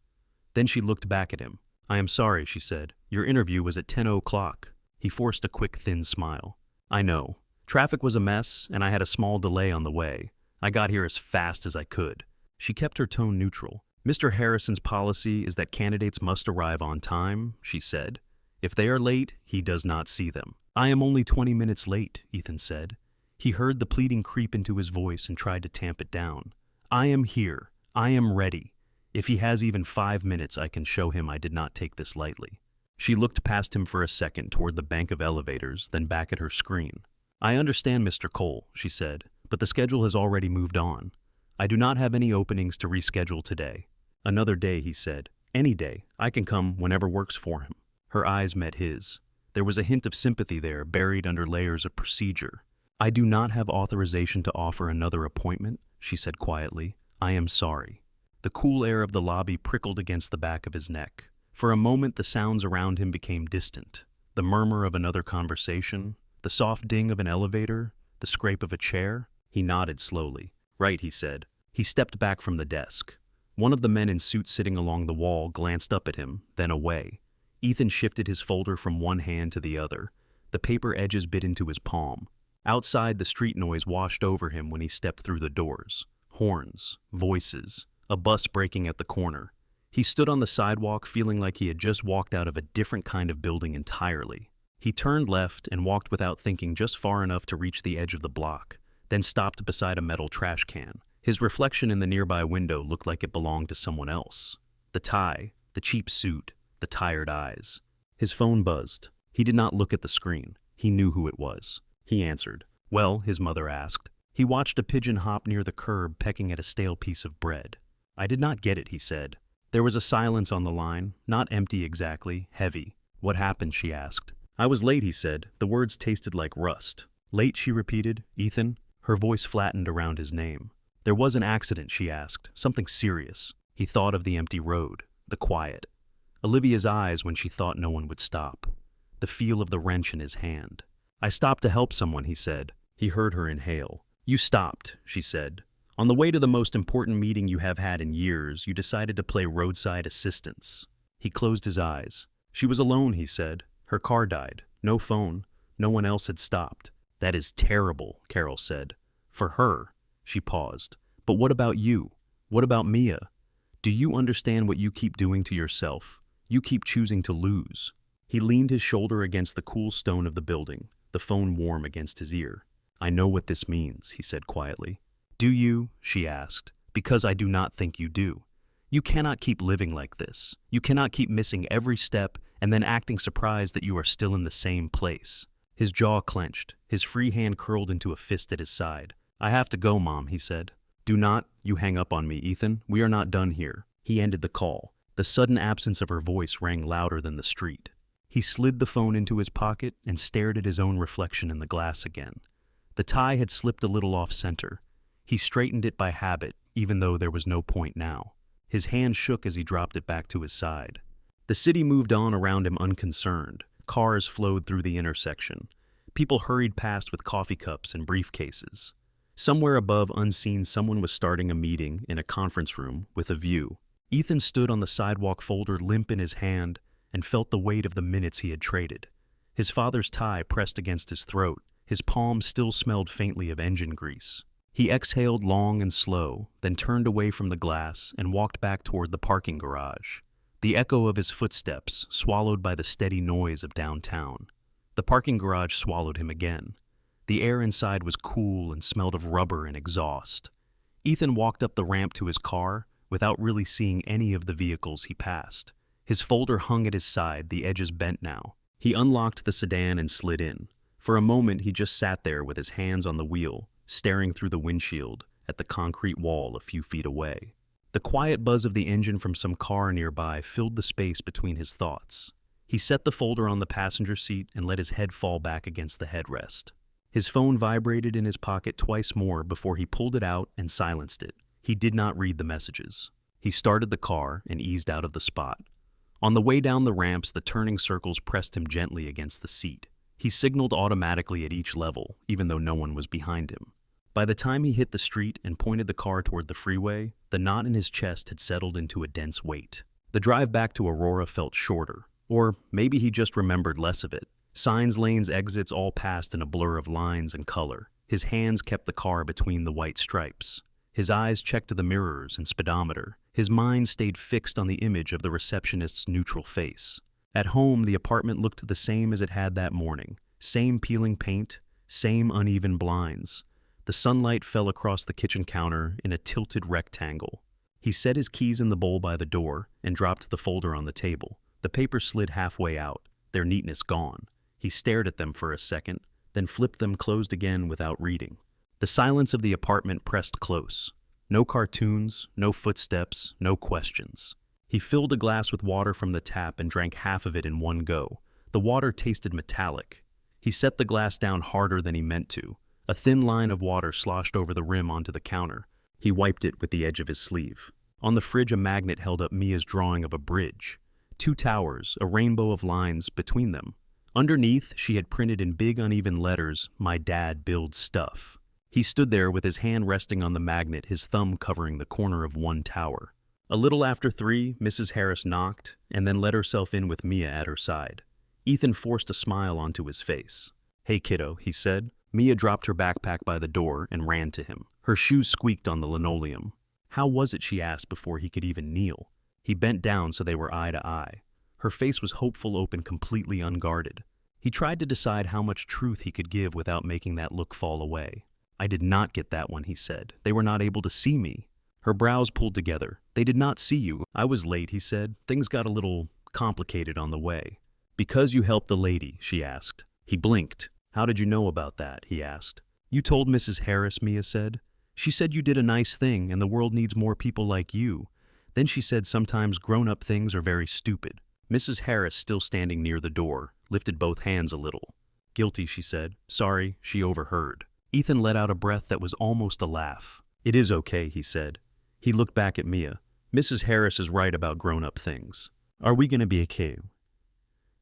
Then she looked back at him. "I am sorry," she said. "Your interview was at 10 o'clock. He forced a quick, thin smile. "I know. Traffic was a mess, and I had a small delay on the way. I got here as fast as I could." She kept her tone neutral. "Mr. Harrison's policy is that candidates must arrive on time," she said. "If they are late, he does not see them." "I am only 20 minutes late," Ethan said. He heard the pleading creep into his voice and tried to tamp it down. "I am here. I am ready. If he has even 5 minutes, I can show him I did not take this lightly." She looked past him for a second toward the bank of elevators, then back at her screen. "I understand, Mr. Cole," she said, "but the schedule has already moved on. I do not have any openings to reschedule today." "Another day," he said. "Any day. I can come whenever works for him." Her eyes met his. There was a hint of sympathy there, buried under layers of procedure. "I do not have authorization to offer another appointment," she said quietly. "I am sorry." The cool air of the lobby prickled against the back of his neck. For a moment, the sounds around him became distant. The murmur of another conversation, the soft ding of an elevator, the scrape of a chair. He nodded slowly. "Right," he said. He stepped back from the desk. One of the men in suits sitting along the wall glanced up at him, then away. Ethan shifted his folder from one hand to the other. The paper edges bit into his palm. Outside, the street noise washed over him when he stepped through the doors. Horns, voices, a bus braking at the corner. He stood on the sidewalk feeling like he had just walked out of a different kind of building entirely. He turned left and walked without thinking just far enough to reach the edge of the block, then stopped beside a metal trash can. His reflection in the nearby window looked like it belonged to someone else. The tie, the cheap suit, the tired eyes. His phone buzzed. He did not look at the screen. He knew who it was. He answered. "Well," his mother asked. He watched a pigeon hop near the curb, pecking at a stale piece of bread. "I did not get it," he said. There was a silence on the line, not empty exactly, heavy. "What happened?" she asked. "I was late," he said. The words tasted like rust. "Late," she repeated. "Ethan?" Her voice flattened around his name. "There was an accident," she asked. "Something serious." He thought of the empty road, the quiet. Olivia's eyes when she thought no one would stop. The feel of the wrench in his hand. "I stopped to help someone," he said. He heard her inhale. "You stopped," she said. "On the way to the most important meeting you have had in years, you decided to play roadside assistance." He closed his eyes. "She was alone," he said. "Her car died. No phone. No one else had stopped." "That is terrible," Carol said. "For her." She paused. "But what about you? What about Mia? Do you understand what you keep doing to yourself? You keep choosing to lose." He leaned his shoulder against the cool stone of the building, the phone warm against his ear. "I know what this means," he said quietly. "Do you?" she asked. "Because I do not think you do. You cannot keep living like this. You cannot keep missing every step and then acting surprised that you are still in the same place." His jaw clenched, his free hand curled into a fist at his side. "I have to go, Mom," he said. "Do not you hang up on me, Ethan. We are not done here." He ended the call. The sudden absence of her voice rang louder than the street. He slid the phone into his pocket and stared at his own reflection in the glass again. The tie had slipped a little off-center. He straightened it by habit, even though there was no point now. His hand shook as he dropped it back to his side. The city moved on around him unconcerned. Cars flowed through the intersection. People hurried past with coffee cups and briefcases. Somewhere above, unseen, someone was starting a meeting in a conference room with a view. Ethan stood on the sidewalk, folder limp in his hand, and felt the weight of the minutes he had traded. His father's tie pressed against his throat. His palm still smelled faintly of engine grease. He exhaled long and slow, then turned away from the glass and walked back toward the parking garage. The echo of his footsteps swallowed by the steady noise of downtown. The parking garage swallowed him again. The air inside was cool and smelled of rubber and exhaust. Ethan walked up the ramp to his car without really seeing any of the vehicles he passed. His folder hung at his side, the edges bent now. He unlocked the sedan and slid in. For a moment, he just sat there with his hands on the wheel, staring through the windshield at the concrete wall a few feet away. The quiet buzz of the engine from some car nearby filled the space between his thoughts. He set the folder on the passenger seat and let his head fall back against the headrest. His phone vibrated in his pocket twice more before he pulled it out and silenced it. He did not read the messages. He started the car and eased out of the spot. On the way down the ramps, the turning circles pressed him gently against the seat. He signaled automatically at each level, even though no one was behind him. By the time he hit the street and pointed the car toward the freeway, the knot in his chest had settled into a dense weight. The drive back to Aurora felt shorter, or maybe he just remembered less of it. Signs, lanes, exits all passed in a blur of lines and color. His hands kept the car between the white stripes. His eyes checked the mirrors and speedometer. His mind stayed fixed on the image of the receptionist's neutral face. At home, the apartment looked the same as it had that morning. Same peeling paint, same uneven blinds. The sunlight fell across the kitchen counter in a tilted rectangle. He set his keys in the bowl by the door and dropped the folder on the table. The papers slid halfway out, their neatness gone. He stared at them for a second, then flipped them closed again without reading. The silence of the apartment pressed close. No cartoons, no footsteps, no questions. He filled a glass with water from the tap and drank half of it in one go. The water tasted metallic. He set the glass down harder than he meant to. A thin line of water sloshed over the rim onto the counter. He wiped it with the edge of his sleeve. On the fridge, a magnet held up Mia's drawing of a bridge. 2 towers, a rainbow of lines between them. Underneath, she had printed in big uneven letters, "My dad builds stuff." He stood there with his hand resting on the magnet, his thumb covering the corner of one tower. A little after 3, Mrs. Harris knocked and then let herself in with Mia at her side. Ethan forced a smile onto his face. "Hey, kiddo," he said. Mia dropped her backpack by the door and ran to him. Her shoes squeaked on the linoleum. "How was it?" she asked before he could even kneel. He bent down so they were eye to eye. Her face was hopeful, open, completely unguarded. He tried to decide how much truth he could give without making that look fall away. "I did not get that one," he said. "They were not able to see me." Her brows pulled together. "They did not see you. I was late," he said. "Things got a little complicated on the way." "Because you helped the lady?" she asked. He blinked. "How did you know about that?" he asked. "You told Mrs. Harris," Mia said. "She said you did a nice thing and the world needs more people like you. Then she said sometimes grown-up things are very stupid." Mrs. Harris, still standing near the door, lifted both hands a little. "Guilty," she said. "Sorry," she overheard. Ethan let out a breath that was almost a laugh. "It is okay," he said. He looked back at Mia. Mrs. Harris is right about grown-up things. Are we gonna be okay?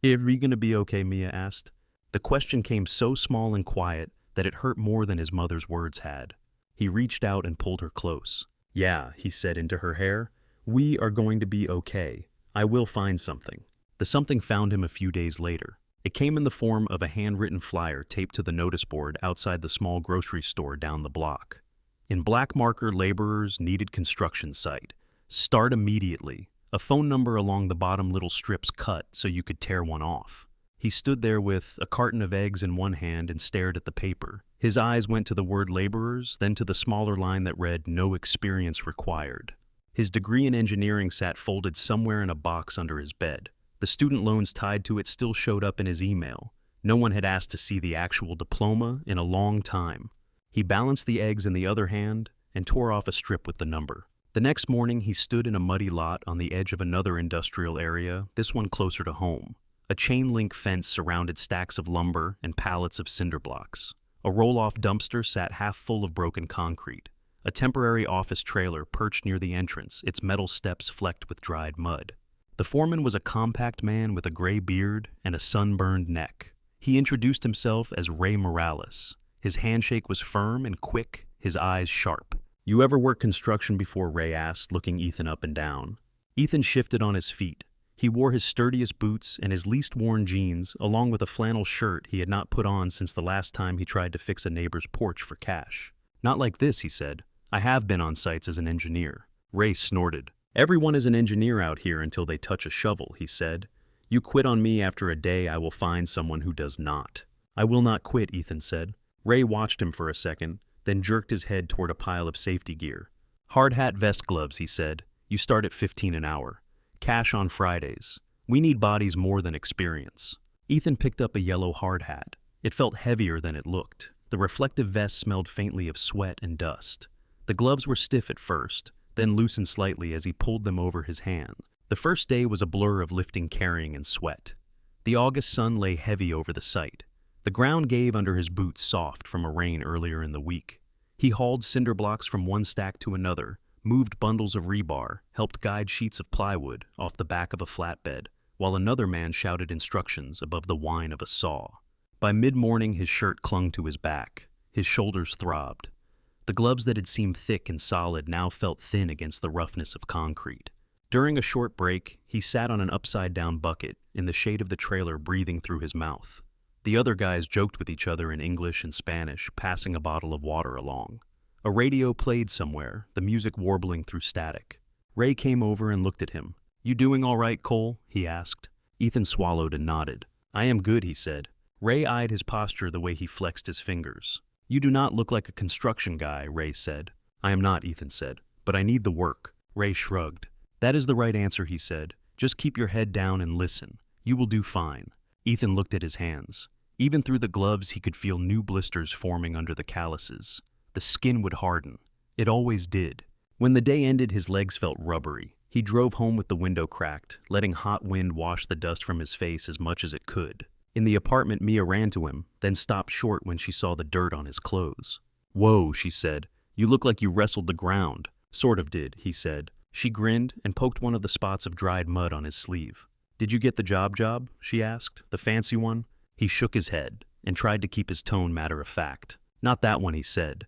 Are we gonna be okay, Mia asked. The question came so small and quiet that it hurt more than his mother's words had. He reached out and pulled her close. Yeah, he said into her hair. We are going to be okay. I will find something. The something found him a few days later. It came in the form of a handwritten flyer taped to the notice board outside the small grocery store down the block. In black marker, laborers needed construction site. Start immediately. A phone number along the bottom little strips cut so you could tear one off. He stood there with a carton of eggs in one hand and stared at the paper. His eyes went to the word laborers, then to the smaller line that read, no experience required. His degree in engineering sat folded somewhere in a box under his bed. The student loans tied to it still showed up in his email. No one had asked to see the actual diploma in a long time. He balanced the eggs in the other hand and tore off a strip with the number. The next morning, he stood in a muddy lot on the edge of another industrial area, this one closer to home. A chain-link fence surrounded stacks of lumber and pallets of cinder blocks. A roll-off dumpster sat half full of broken concrete. A temporary office trailer perched near the entrance, its metal steps flecked with dried mud. The foreman was a compact man with a gray beard and a sunburned neck. He introduced himself as Ray Morales. His handshake was firm and quick, his eyes sharp. You ever worked construction before? Ray asked, looking Ethan up and down. Ethan shifted on his feet. He wore his sturdiest boots and his least worn jeans, along with a flannel shirt he had not put on since the last time he tried to fix a neighbor's porch for cash. Not like this, he said. I have been on sites as an engineer. Ray snorted. Everyone is an engineer out here until they touch a shovel, he said. You quit on me after a day, I will find someone who does not. I will not quit, Ethan said. Ray watched him for a second, then jerked his head toward a pile of safety gear. Hard hat, vest, gloves, he said. You start at $15 an hour. Cash on Fridays. We need bodies more than experience. Ethan picked up a yellow hard hat. It felt heavier than it looked. The reflective vest smelled faintly of sweat and dust. The gloves were stiff at first, then loosened slightly as he pulled them over his hand. The first day was a blur of lifting, carrying, and sweat. The August sun lay heavy over the site. The ground gave under his boots soft from a rain earlier in the week. He hauled cinder blocks from one stack to another, moved bundles of rebar, helped guide sheets of plywood off the back of a flatbed, while another man shouted instructions above the whine of a saw. By mid-morning, his shirt clung to his back. His shoulders throbbed. The gloves that had seemed thick and solid now felt thin against the roughness of concrete. During a short break, he sat on an upside-down bucket in the shade of the trailer, breathing through his mouth. The other guys joked with each other in English and Spanish, passing a bottle of water along. A radio played somewhere, the music warbling through static. Ray came over and looked at him. You doing all right, Cole? He asked. Ethan swallowed and nodded. I am good, he said. Ray eyed his posture the way he flexed his fingers. You do not look like a construction guy, Ray said. I am not, Ethan said, but I need the work. Ray shrugged. That is the right answer, he said. Just keep your head down and listen. You will do fine. Ethan looked at his hands. Even through the gloves, he could feel new blisters forming under the calluses. The skin would harden. It always did. When the day ended, his legs felt rubbery. He drove home with the window cracked, letting hot wind wash the dust from his face as much as it could. In the apartment, Mia ran to him, then stopped short when she saw the dirt on his clothes. Whoa, she said. You look like you wrestled the ground. Sort of did, he said. She grinned and poked one of the spots of dried mud on his sleeve. Did you get the job, she asked. The fancy one? He shook his head and tried to keep his tone matter-of-fact. Not that one, he said.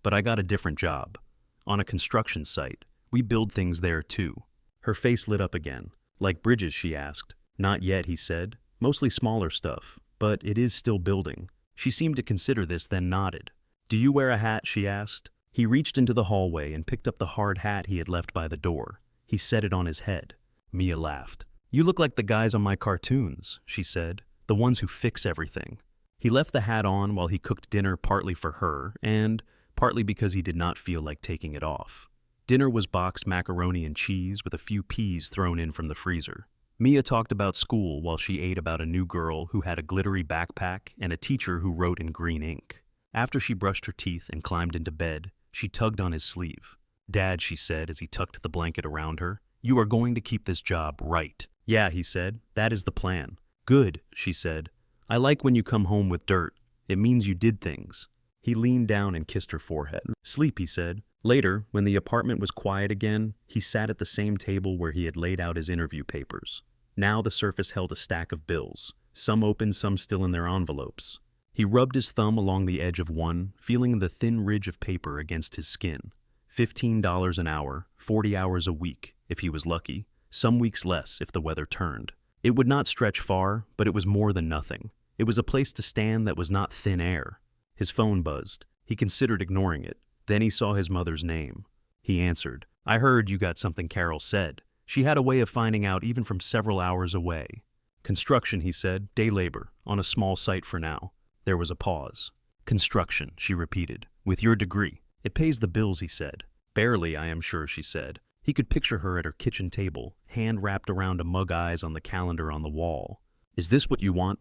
But I got a different job. On a construction site. We build things there, too. Her face lit up again. Like bridges, she asked. Not yet, he said. Mostly smaller stuff, but it is still building. She seemed to consider this, then nodded. Do you wear a hat, she asked. He reached into the hallway and picked up the hard hat he had left by the door. He set it on his head. Mia laughed. You look like the guys on my cartoons, she said. The ones who fix everything. He left the hat on while he cooked dinner, partly for her, and partly because he did not feel like taking it off. Dinner was boxed macaroni and cheese with a few peas thrown in from the freezer. Mia talked about school while she ate about a new girl who had a glittery backpack and a teacher who wrote in green ink. After she brushed her teeth and climbed into bed, she tugged on his sleeve. Dad, she said as he tucked the blanket around her, you are going to keep this job right. Yeah, he said, that is the plan. Good, she said. I like when you come home with dirt. It means you did things. He leaned down and kissed her forehead. Sleep, he said. Later, when the apartment was quiet again, he sat at the same table where he had laid out his interview papers. Now the surface held a stack of bills, some open, some still in their envelopes. He rubbed his thumb along the edge of one, feeling the thin ridge of paper against his skin. $15 an hour, 40 hours a week, if he was lucky, some weeks less if the weather turned. It would not stretch far, but it was more than nothing. It was a place to stand that was not thin air. His phone buzzed. He considered ignoring it. Then he saw his mother's name. He answered. "I heard you got something," Carol said. She had a way of finding out even from several hours away. "Construction," he said. "Day labor, on a small site for now." There was a pause. "Construction," she repeated. "With your degree." "It pays the bills," he said. "Barely, I am sure," she said. He could picture her at her kitchen table, hand wrapped around a mug eyes on the calendar on the wall. "Is this what you want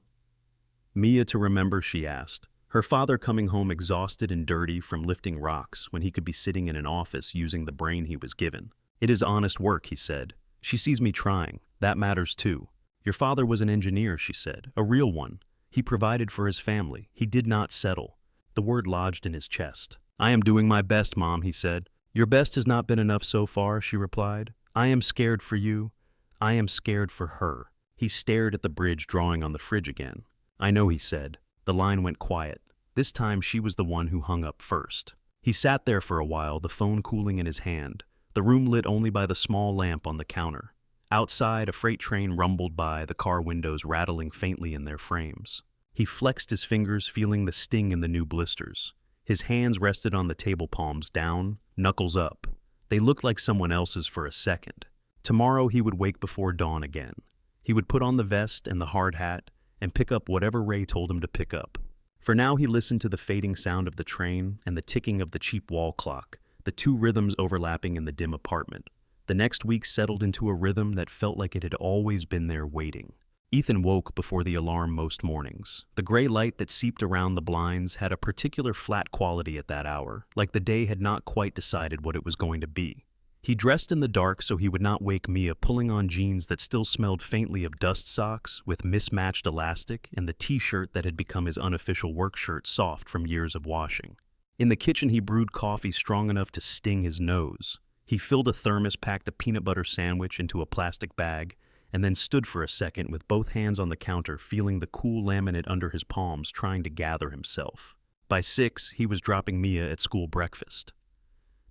Mia to remember?" she asked. Her father coming home exhausted and dirty from lifting rocks when he could be sitting in an office using the brain he was given. "It is honest work," he said. "She sees me trying. That matters too." "Your father was an engineer," she said. "A real one. He provided for his family. He did not settle." The word lodged in his chest. "I am doing my best, Mom," he said. "Your best has not been enough so far," she replied. "I am scared for you. I am scared for her." He stared at the bridge drawing on the fridge again. "I know," he said. The line went quiet. This time she was the one who hung up first. He sat there for a while, the phone cooling in his hand, the room lit only by the small lamp on the counter. Outside, a freight train rumbled by, the car windows rattling faintly in their frames. He flexed his fingers, feeling the sting in the new blisters. His hands rested on the table, palms down, knuckles up. They looked like someone else's for a second. Tomorrow he would wake before dawn again. He would put on the vest and the hard hat and pick up whatever Ray told him to pick up. For now he listened to the fading sound of the train and the ticking of the cheap wall clock, the two rhythms overlapping in the dim apartment. The next week settled into a rhythm that felt like it had always been there waiting. Ethan woke before the alarm most mornings. The gray light that seeped around the blinds had a particular flat quality at that hour, like the day had not quite decided what it was going to be. He dressed in the dark so he would not wake Mia, pulling on jeans that still smelled faintly of dust socks with mismatched elastic and the t-shirt that had become his unofficial work shirt, soft from years of washing. In the kitchen he brewed coffee strong enough to sting his nose. He filled a thermos, packed a peanut butter sandwich into a plastic bag, and then stood for a second with both hands on the counter, feeling the cool laminate under his palms, trying to gather himself. By 6, he was dropping Mia at school breakfast.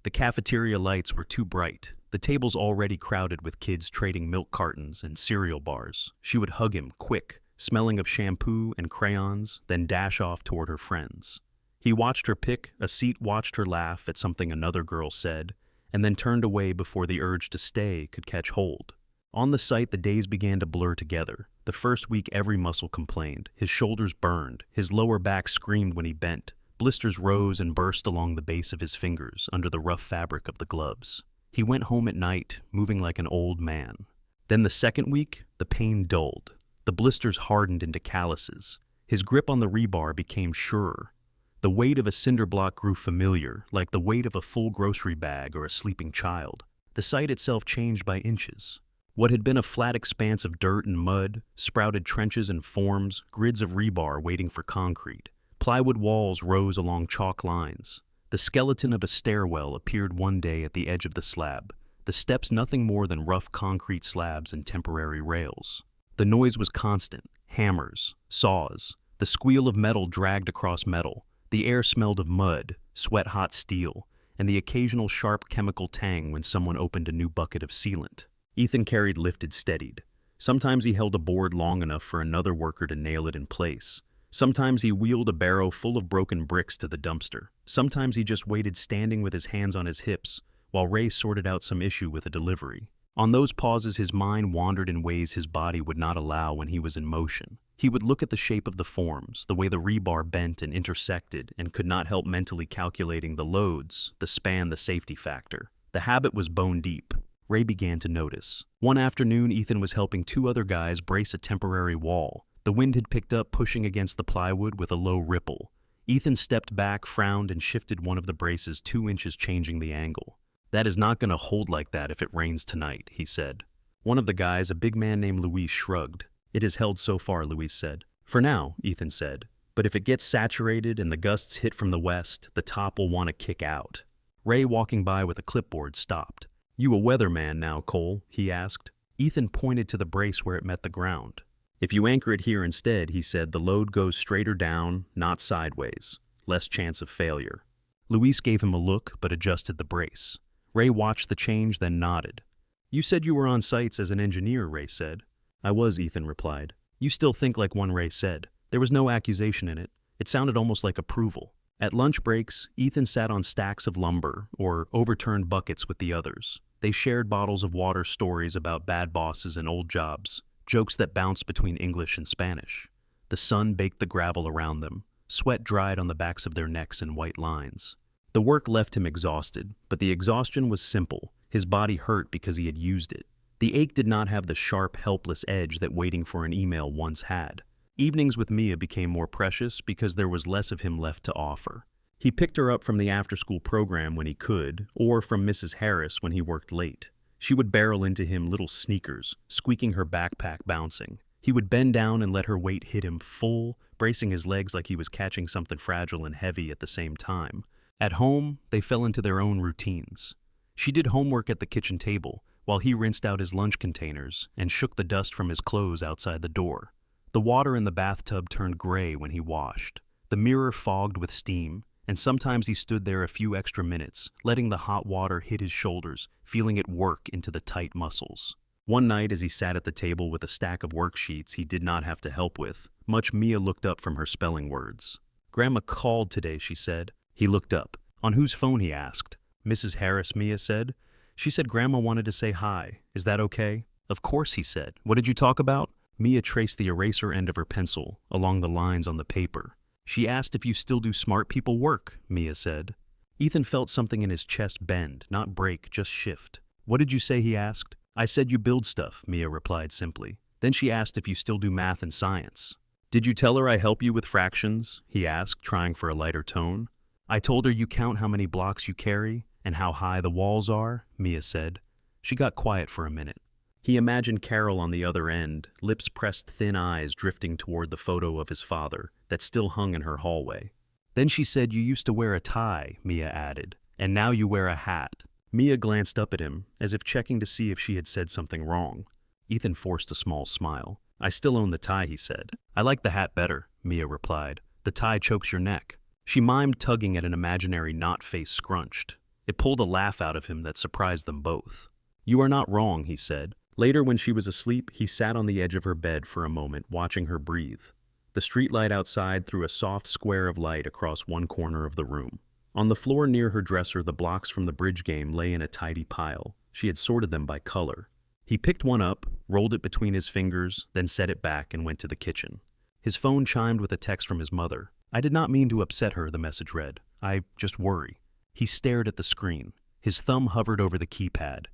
The cafeteria lights were too bright, the tables already crowded with kids trading milk cartons and cereal bars. She would hug him, quick, smelling of shampoo and crayons, then dash off toward her friends. He watched her pick a seat, watched her laugh at something another girl said, and then turned away before the urge to stay could catch hold. On the site, the days began to blur together. The first week, every muscle complained. His shoulders burned, his lower back screamed when he bent. Blisters rose and burst along the base of his fingers under the rough fabric of the gloves. He went home at night, moving like an old man. Then the second week, the pain dulled. The blisters hardened into calluses. His grip on the rebar became surer. The weight of a cinder block grew familiar, like the weight of a full grocery bag or a sleeping child. The site itself changed by inches. What had been a flat expanse of dirt and mud sprouted trenches and forms, grids of rebar waiting for concrete. Plywood walls rose along chalk lines. The skeleton of a stairwell appeared one day at the edge of the slab, the steps nothing more than rough concrete slabs and temporary rails. The noise was constant, hammers, saws. The squeal of metal dragged across metal. The air smelled of mud, sweat-hot steel, and the occasional sharp chemical tang when someone opened a new bucket of sealant. Ethan carried lifted steadied. Sometimes he held a board long enough for another worker to nail it in place. Sometimes he wheeled a barrow full of broken bricks to the dumpster. Sometimes he just waited standing with his hands on his hips while Ray sorted out some issue with a delivery. On those pauses, his mind wandered in ways his body would not allow when he was in motion. He would look at the shape of the forms, the way the rebar bent and intersected, and could not help mentally calculating the loads, the span, the safety factor. The habit was bone deep. Ray began to notice. One afternoon, Ethan was helping 2 other guys brace a temporary wall. The wind had picked up, pushing against the plywood with a low ripple. Ethan stepped back, frowned, and shifted one of the braces 2 inches, changing the angle. "That is not going to hold like that if it rains tonight," he said. One of the guys, a big man named Luis, shrugged. "It has held so far," Luis said. "For now," Ethan said. "But if it gets saturated and the gusts hit from the west, the top will want to kick out." Ray, walking by with a clipboard, stopped. "You a weatherman now, Cole?" he asked. Ethan pointed to the brace where it met the ground. "If you anchor it here instead," he said, "the load goes straighter down, not sideways. Less chance of failure." Luis gave him a look, but adjusted the brace. Ray watched the change, then nodded. "You said you were on sites as an engineer," Ray said. "I was," Ethan replied. "You still think like one," Ray said. There was no accusation in it. It sounded almost like approval. At lunch breaks, Ethan sat on stacks of lumber or overturned buckets with the others. They shared bottles of water, stories about bad bosses and old jobs, jokes that bounced between English and Spanish. The sun baked the gravel around them. Sweat dried on the backs of their necks in white lines. The work left him exhausted, but the exhaustion was simple. His body hurt because he had used it. The ache did not have the sharp, helpless edge that waiting for an email once had. Evenings with Mia became more precious because there was less of him left to offer. He picked her up from the after-school program when he could, or from Mrs. Harris when he worked late. She would barrel into him little sneakers, squeaking, her backpack bouncing. He would bend down and let her weight hit him full, bracing his legs like he was catching something fragile and heavy at the same time. At home, they fell into their own routines. She did homework at the kitchen table, while he rinsed out his lunch containers and shook the dust from his clothes outside the door. The water in the bathtub turned gray when he washed. The mirror fogged with steam, and sometimes he stood there a few extra minutes, letting the hot water hit his shoulders, feeling it work into the tight muscles. One night, as he sat at the table with a stack of worksheets he did not have to help with, Mia looked up from her spelling words. "Grandma called today," she said. He looked up. "On whose phone?" he asked. "Mrs. Harris," Mia said. "She said Grandma wanted to say hi. Is that okay?" "Of course," he said. "What did you talk about?" Mia traced the eraser end of her pencil along the lines on the paper. "She asked if you still do smart people work," Mia said. Ethan felt something in his chest bend, not break, just shift. "What did you say?" he asked. "I said you build stuff," Mia replied simply. Then she asked if you still do math and science. "Did you tell her I help you with fractions?" he asked, trying for a lighter tone. "I told her you count how many blocks you carry and how high the walls are," Mia said. She got quiet for a minute. He imagined Carol on the other end, lips pressed, thin eyes drifting toward the photo of his father that still hung in her hallway. "Then she said you used to wear a tie," Mia added, "and now you wear a hat." Mia glanced up at him, as if checking to see if she had said something wrong. Ethan forced a small smile. "I still own the tie," he said. "I like the hat better," Mia replied. "The tie chokes your neck." She mimed tugging at an imaginary knot face scrunched. It pulled a laugh out of him that surprised them both. "You are not wrong," he said. Later, when she was asleep, he sat on the edge of her bed for a moment, watching her breathe. The streetlight outside threw a soft square of light across one corner of the room. On the floor near her dresser, the blocks from the bridge game lay in a tidy pile. She had sorted them by color. He picked one up, rolled it between his fingers, then set it back and went to the kitchen. His phone chimed with a text from his mother. "I did not mean to upset her," the message read. "I just worry." He stared at the screen. His thumb hovered over the keypad.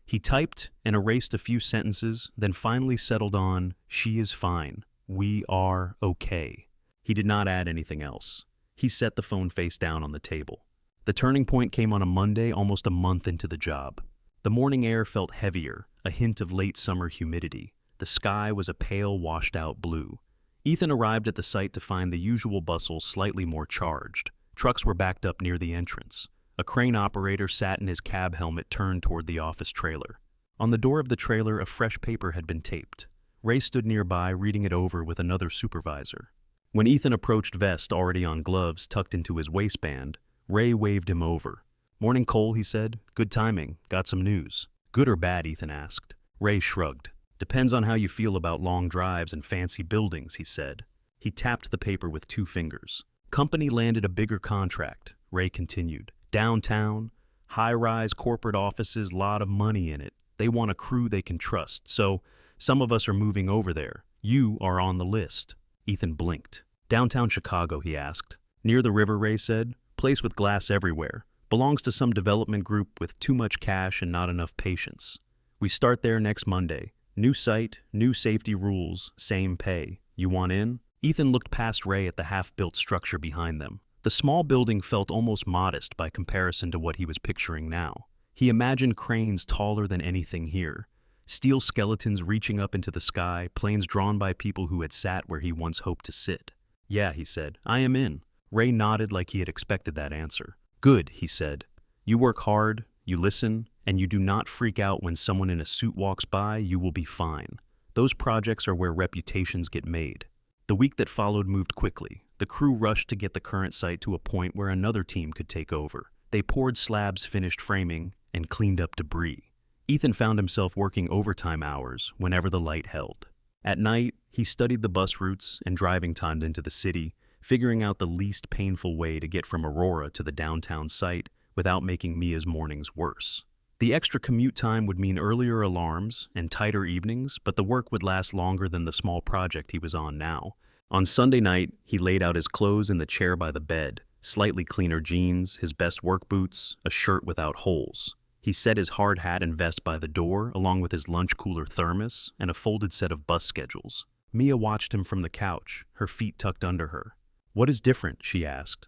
He typed and erased a few sentences, then finally settled on, "She is fine. We are okay." He did not add anything else. He set the phone face down on the table. The turning point came on a Monday, almost a month into the job. The morning air felt heavier, a hint of late summer humidity. The sky was a pale, washed-out blue. Ethan arrived at the site to find the usual bustle slightly more charged. Trucks were backed up near the entrance. A crane operator sat in his cab helmet turned toward the office trailer. On the door of the trailer, a fresh paper had been taped. Ray stood nearby, reading it over with another supervisor. When Ethan approached, vest already on, gloves tucked into his waistband, Ray waved him over. "Morning, Cole," he said. "Good timing. Got some news." "Good or bad?" Ethan asked. Ray shrugged. "Depends on how you feel about long drives and fancy buildings," he said. He tapped the paper with 2 fingers. "Company landed a bigger contract," Ray continued. "Downtown, high-rise corporate offices, lot of money in it. They want a crew they can trust, so some of us are moving over there. You are on the list." Ethan blinked. "Downtown Chicago?" he asked. "Near the river," Ray said. "Place with glass everywhere. Belongs to some development group with too much cash and not enough patience. We start there next Monday. New site, new safety rules, same pay. You want in?" Ethan looked past Ray at the half-built structure behind them. The small building felt almost modest by comparison to what he was picturing now. He imagined cranes taller than anything here. Steel skeletons reaching up into the sky, planes drawn by people who had sat where he once hoped to sit. "Yeah," he said. "I am in." Ray nodded like he had expected that answer. "Good," he said. You work hard, you listen, and you do not freak out when someone in a suit walks by, you will be fine. Those projects are where reputations get made. The week that followed moved quickly. The crew rushed to get the current site to a point where another team could take over. They poured slabs, finished framing, and cleaned up debris. Ethan found himself working overtime hours whenever the light held. At night, he studied the bus routes and driving times into the city, figuring out the least painful way to get from Aurora to the downtown site without making Mia's mornings worse. The extra commute time would mean earlier alarms and tighter evenings, but the work would last longer than the small project he was on now. On Sunday night, he laid out his clothes in the chair by the bed, slightly cleaner jeans, his best work boots, a shirt without holes. He set his hard hat and vest by the door, along with his lunch cooler thermos and a folded set of bus schedules. Mia watched him from the couch, her feet tucked under her. "What is different?" she asked.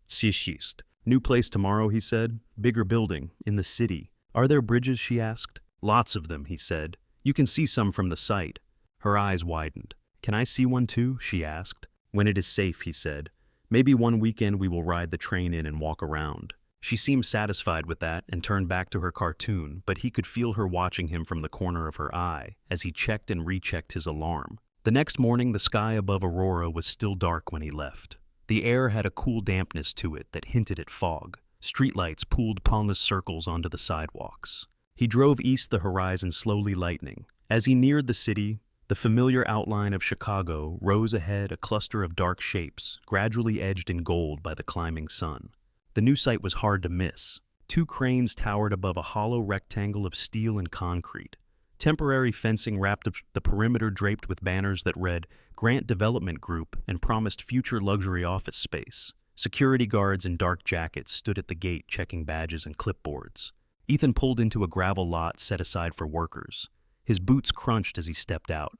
"Sishist. New place tomorrow," he said. "Bigger building, in the city." "Are there bridges?" she asked. "Lots of them," he said. "You can see some from the site." Her eyes widened. "Can I see one too?" she asked. "When it is safe," he said. "Maybe one weekend we will ride the train in and walk around." She seemed satisfied with that and turned back to her cartoon, but he could feel her watching him from the corner of her eye as he checked and rechecked his alarm. The next morning, the sky above Aurora was still dark when he left. The air had a cool dampness to it that hinted at fog. Streetlights pooled painless circles onto the sidewalks. He drove east, the horizon slowly lightening. As he neared the city, the familiar outline of Chicago rose ahead, a cluster of dark shapes, gradually edged in gold by the climbing sun. The new site was hard to miss. 2 cranes towered above a hollow rectangle of steel and concrete. Temporary fencing wrapped the perimeter, draped with banners that read Grant Development Group and promised future luxury office space. Security guards in dark jackets stood at the gate checking badges and clipboards. Ethan pulled into a gravel lot set aside for workers. His boots crunched as he stepped out.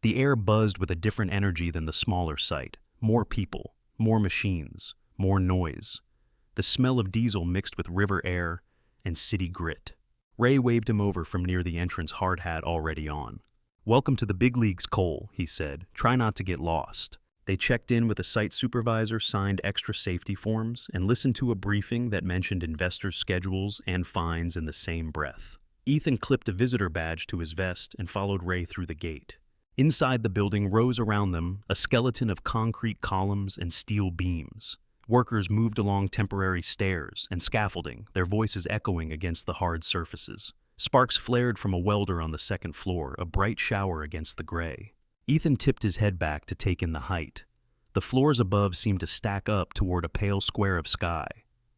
The air buzzed with a different energy than the smaller site. More people, more machines, more noise. The smell of diesel mixed with river air and city grit. Ray waved him over from near the entrance, hard hat already on. "Welcome to the big leagues, Cole," he said. "Try not to get lost." They checked in with a site supervisor, signed extra safety forms, and listened to a briefing that mentioned investors' schedules and fines in the same breath. Ethan clipped a visitor badge to his vest and followed Ray through the gate. Inside the building rose around them a skeleton of concrete columns and steel beams. Workers moved along temporary stairs and scaffolding, their voices echoing against the hard surfaces. Sparks flared from a welder on the second floor, a bright shower against the gray. Ethan tipped his head back to take in the height. The floors above seemed to stack up toward a pale square of sky.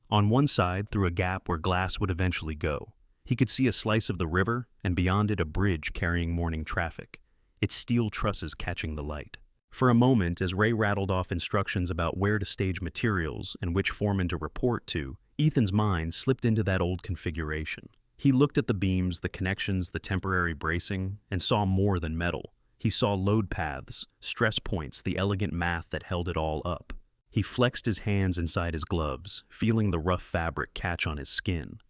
On one side, through a gap where glass would eventually go, he could see a slice of the river, and beyond it a bridge carrying morning traffic, its steel trusses catching the light. For a moment, as Ray rattled off instructions about where to stage materials and which foreman to report to, Ethan's mind slipped into that old configuration. He looked at the beams, the connections, the temporary bracing, and saw more than metal. He saw load paths, stress points, the elegant math that held it all up. He flexed his hands inside his gloves, feeling the rough fabric catch on his skin.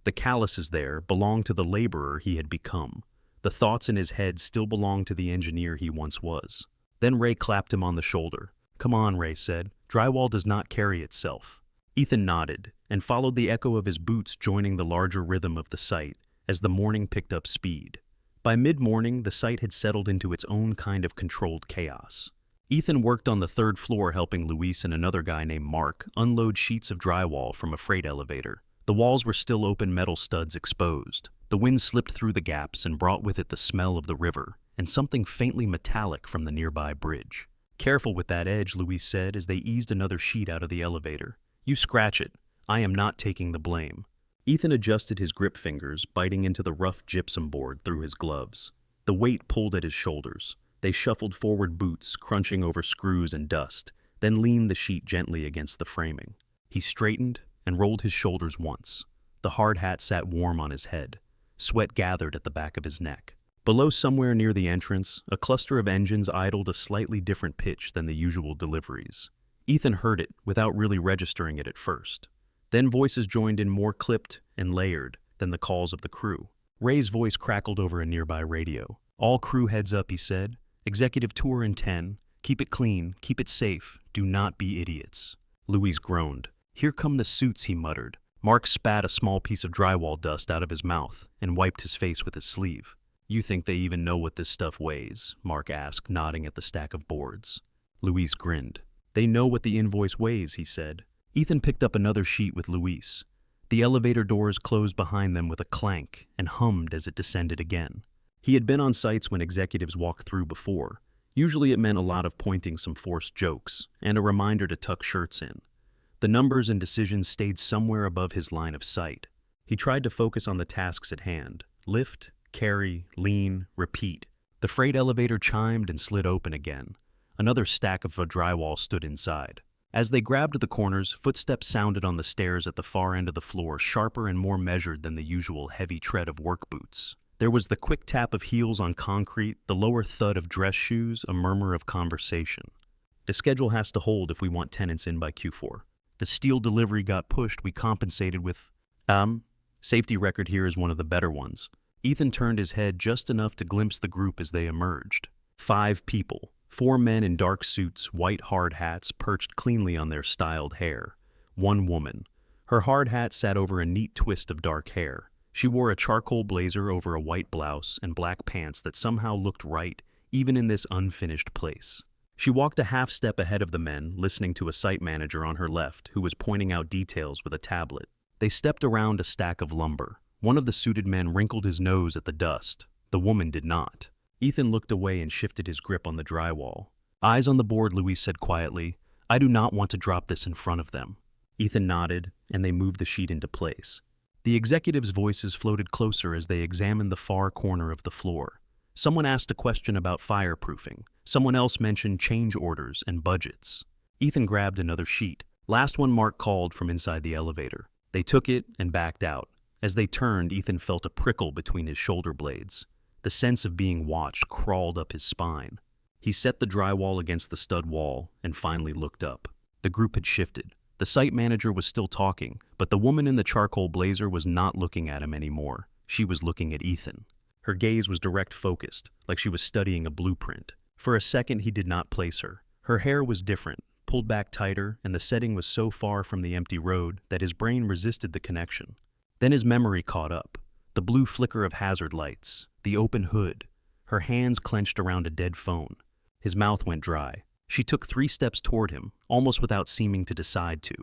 The calluses there belonged to the laborer he had become. The thoughts in his head still belonged to the engineer he once was. Then Ray clapped him on the shoulder. "Come on," Ray said. "Drywall does not carry itself." Ethan nodded and followed the echo of his boots, joining the larger rhythm of the site as the morning picked up speed. By mid-morning, the site had settled into its own kind of controlled chaos. Ethan worked on the 3rd floor, helping Luis and another guy named Mark unload sheets of drywall from a freight elevator. The walls were still open, metal studs exposed. The wind slipped through the gaps and brought with it the smell of the river and something faintly metallic from the nearby bridge. "Careful with that edge," Luis said as they eased another sheet out of the elevator. "You scratch it. I am not taking the blame." Ethan adjusted his grip fingers, biting into the rough gypsum board through his gloves. The weight pulled at his shoulders. They shuffled forward, boots crunching over screws and dust, then leaned the sheet gently against the framing. He straightened and rolled his shoulders once. The hard hat sat warm on his head. Sweat gathered at the back of his neck. Below, somewhere near the entrance, a cluster of engines idled a slightly different pitch than the usual deliveries. Ethan heard it without really registering it at first. Then voices joined in, more clipped and layered than the calls of the crew. Ray's voice crackled over a nearby radio. "All crew heads up," he said. "Executive tour in 10. Keep it clean, keep it safe, do not be idiots." Louise groaned. "Here come the suits," he muttered. Mark spat a small piece of drywall dust out of his mouth and wiped his face with his sleeve. You think they even know what this stuff weighs? Mark asked, nodding at the stack of boards. Luis grinned. They know what the invoice weighs, he said. Ethan picked up another sheet with Luis. The elevator doors closed behind them with a clank and hummed as it descended again. He had been on sites when executives walked through before. Usually it meant a lot of pointing some forced jokes and a reminder to tuck shirts in. The numbers and decisions stayed somewhere above his line of sight. He tried to focus on the tasks at hand. Lift, carry, lean, repeat. The freight elevator chimed and slid open again. Another stack of drywall stood inside. As they grabbed the corners, footsteps sounded on the stairs at the far end of the floor, sharper and more measured than the usual heavy tread of work boots. There was the quick tap of heels on concrete, the lower thud of dress shoes, a murmur of conversation. The schedule has to hold if we want tenants in by Q4. The steel delivery got pushed, we compensated with, safety record here is one of the better ones. Ethan turned his head just enough to glimpse the group as they emerged. 5 people, 4 men in dark suits, white hard hats perched cleanly on their styled hair. 1 woman. Her hard hat sat over a neat twist of dark hair. She wore a charcoal blazer over a white blouse and black pants that somehow looked right, even in this unfinished place. She walked a half step ahead of the men, listening to a site manager on her left who was pointing out details with a tablet. They stepped around a stack of lumber. One of the suited men wrinkled his nose at the dust. The woman did not. Ethan looked away and shifted his grip on the drywall. Eyes on the board, Luis said quietly, I do not want to drop this in front of them. Ethan nodded, and they moved the sheet into place. The executives' voices floated closer as they examined the far corner of the floor. Someone asked a question about fireproofing. Someone else mentioned change orders and budgets. Ethan grabbed another sheet. Last one Mark called from inside the elevator. They took it and backed out. As they turned, Ethan felt a prickle between his shoulder blades. The sense of being watched crawled up his spine. He set the drywall against the stud wall and finally looked up. The group had shifted. The site manager was still talking, but the woman in the charcoal blazer was not looking at him anymore. She was looking at Ethan. Her gaze was direct focused, like she was studying a blueprint. For a second, he did not place her. Her hair was different, pulled back tighter, and the setting was so far from the empty road that his brain resisted the connection. Then his memory caught up. The blue flicker of hazard lights, the open hood, her hands clenched around a dead phone. His mouth went dry. She took 3 steps toward him, almost without seeming to decide to.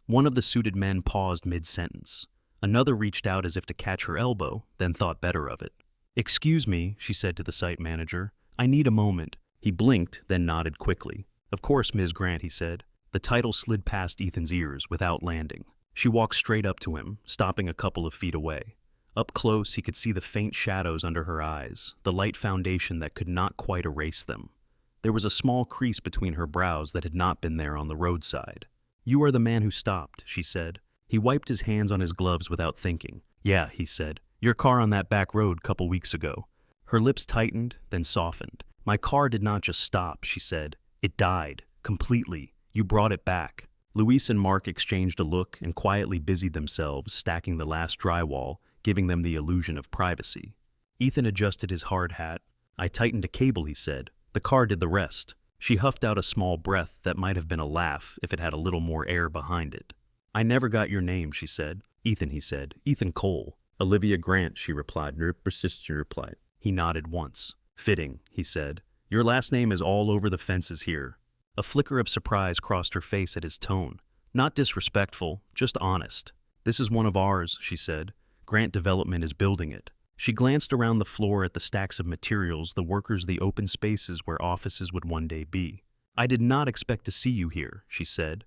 One of the suited men paused mid-sentence. Another reached out as if to catch her elbow, then thought better of it. Excuse me, she said to the site manager. I need a moment. He blinked, then nodded quickly. Of course, Ms. Grant, he said. The title slid past Ethan's ears without landing. She walked straight up to him, stopping a couple of feet away. Up close, he could see the faint shadows under her eyes, the light foundation that could not quite erase them. There was a small crease between her brows that had not been there on the roadside. You are the man who stopped, she said. He wiped his hands on his gloves without thinking. Yeah, he said. Your car on that back road couple weeks ago. Her lips tightened, then softened. My car did not just stop, she said. It died. Completely. You brought it back. Luis and Mark exchanged a look and quietly busied themselves, stacking the last drywall, giving them the illusion of privacy. Ethan adjusted his hard hat. I tightened a cable, he said. The car did the rest. She huffed out a small breath that might have been a laugh if it had a little more air behind it. I never got your name, she said. Ethan, he said. Ethan Cole. Olivia Grant, she replied. She replied. He nodded once. Fitting, he said. Your last name is all over the fences here. A flicker of surprise crossed her face at his tone. Not disrespectful, just honest. This is one of ours, she said. Grant Development is building it. She glanced around the floor at the stacks of materials, the workers, the open spaces where offices would one day be. I did not expect to see you here, she said.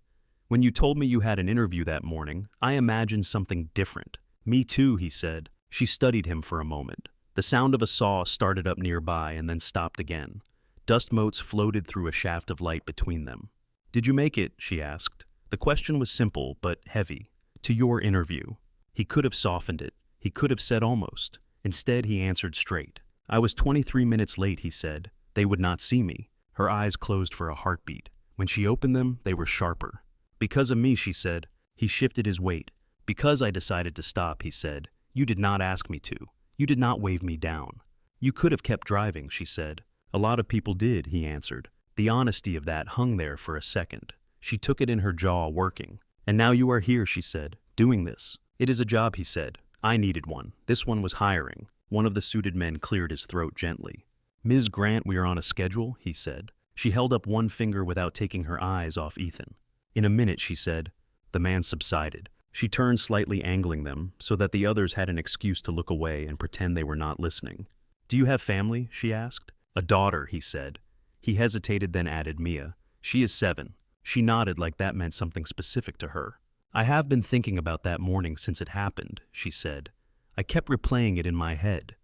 When you told me you had an interview that morning, I imagined something different. Me too, he said. She studied him for a moment. The sound of a saw started up nearby and then stopped again. Dust motes floated through a shaft of light between them. Did you make it? She asked. The question was simple but heavy. To your interview. He could have softened it. He could have said almost. Instead, he answered straight. I was 23 minutes late, he said. They would not see me. Her eyes closed for a heartbeat. When she opened them, they were sharper. Because of me, she said. He shifted his weight. Because I decided to stop, he said. You did not ask me to. You did not wave me down. You could have kept driving, she said. A lot of people did, he answered. The honesty of that hung there for a second. She took it in her jaw, working. And now you are here, she said. doing this? It is a job, he said. I needed one. This one was hiring. One of the suited men cleared his throat gently. Ms. Grant, we are on a schedule, he said. She held up one finger without taking her eyes off Ethan. In a minute, she said. The man subsided. She turned, slightly angling them, so that the others had an excuse to look away and pretend they were not listening. Do you have family? She asked. A daughter, he said. He hesitated, then added, Mia. She is 7. She nodded like that meant something specific to her. I have been thinking about that morning since it happened, she said. I kept replaying it in my head.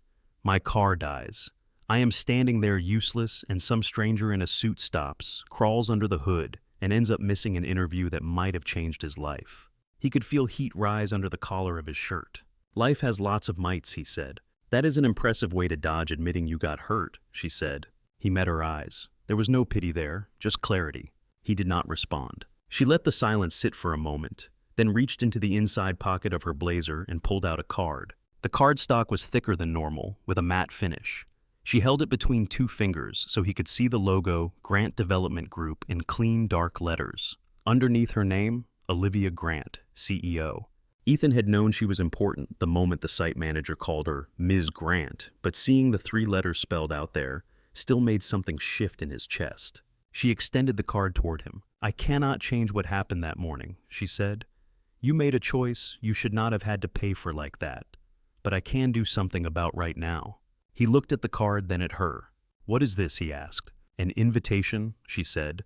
My car dies. I am standing there useless, and some stranger in a suit stops, crawls under the hood, and ends up missing an interview that might have changed his life. He could feel heat rise under the collar of his shirt. Life has lots of mites, he said. That is an impressive way to dodge admitting you got hurt, she said. He met her eyes. There was no pity there, just clarity. He did not respond. She let the silence sit for a moment, then reached into the inside pocket of her blazer and pulled out a card. The cardstock was thicker than normal, with a matte finish. She held it between 2 fingers so he could see the logo, Grant Development Group, in clean, dark letters. Underneath her name, Olivia Grant, CEO. Ethan had known she was important the moment the site manager called her Ms. Grant, but seeing the 3 letters spelled out there still made something shift in his chest. She extended the card toward him. I cannot change what happened that morning, she said. You made a choice you should not have had to pay for like that. But I can do something about right now. He looked at the card, then at her. What is this, he asked. An invitation, she said.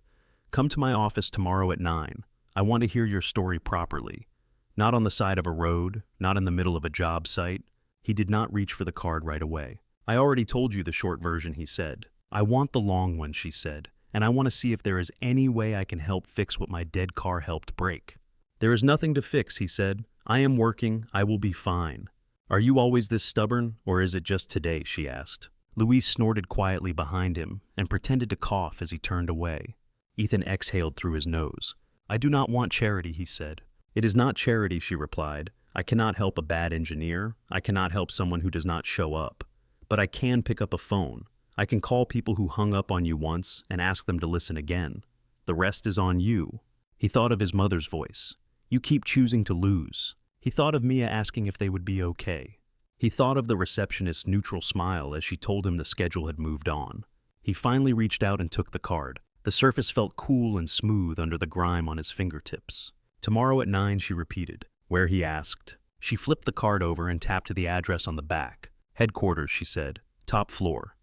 Come to my office tomorrow at 9. I want to hear your story properly. Not on the side of a road, not in the middle of a job site. He did not reach for the card right away. I already told you the short version, he said. I want the long one, she said, and I want to see if there is any way I can help fix what my dead car helped break. There is nothing to fix, he said. I am working. I will be fine. Are you always this stubborn, or is it just today, she asked. Louise snorted quietly behind him and pretended to cough as he turned away. Ethan exhaled through his nose. I do not want charity, he said. It is not charity, she replied. I cannot help a bad engineer. I cannot help someone who does not show up. But I can pick up a phone. I can call people who hung up on you once and ask them to listen again. The rest is on you. He thought of his mother's voice. You keep choosing to lose. He thought of Mia asking if they would be okay. He thought of the receptionist's neutral smile as she told him the schedule had moved on. He finally reached out and took the card. The surface felt cool and smooth under the grime on his fingertips. Tomorrow at 9, she repeated. Where, he asked. She flipped the card over and tapped the address on the back. Headquarters, she said. Top floor.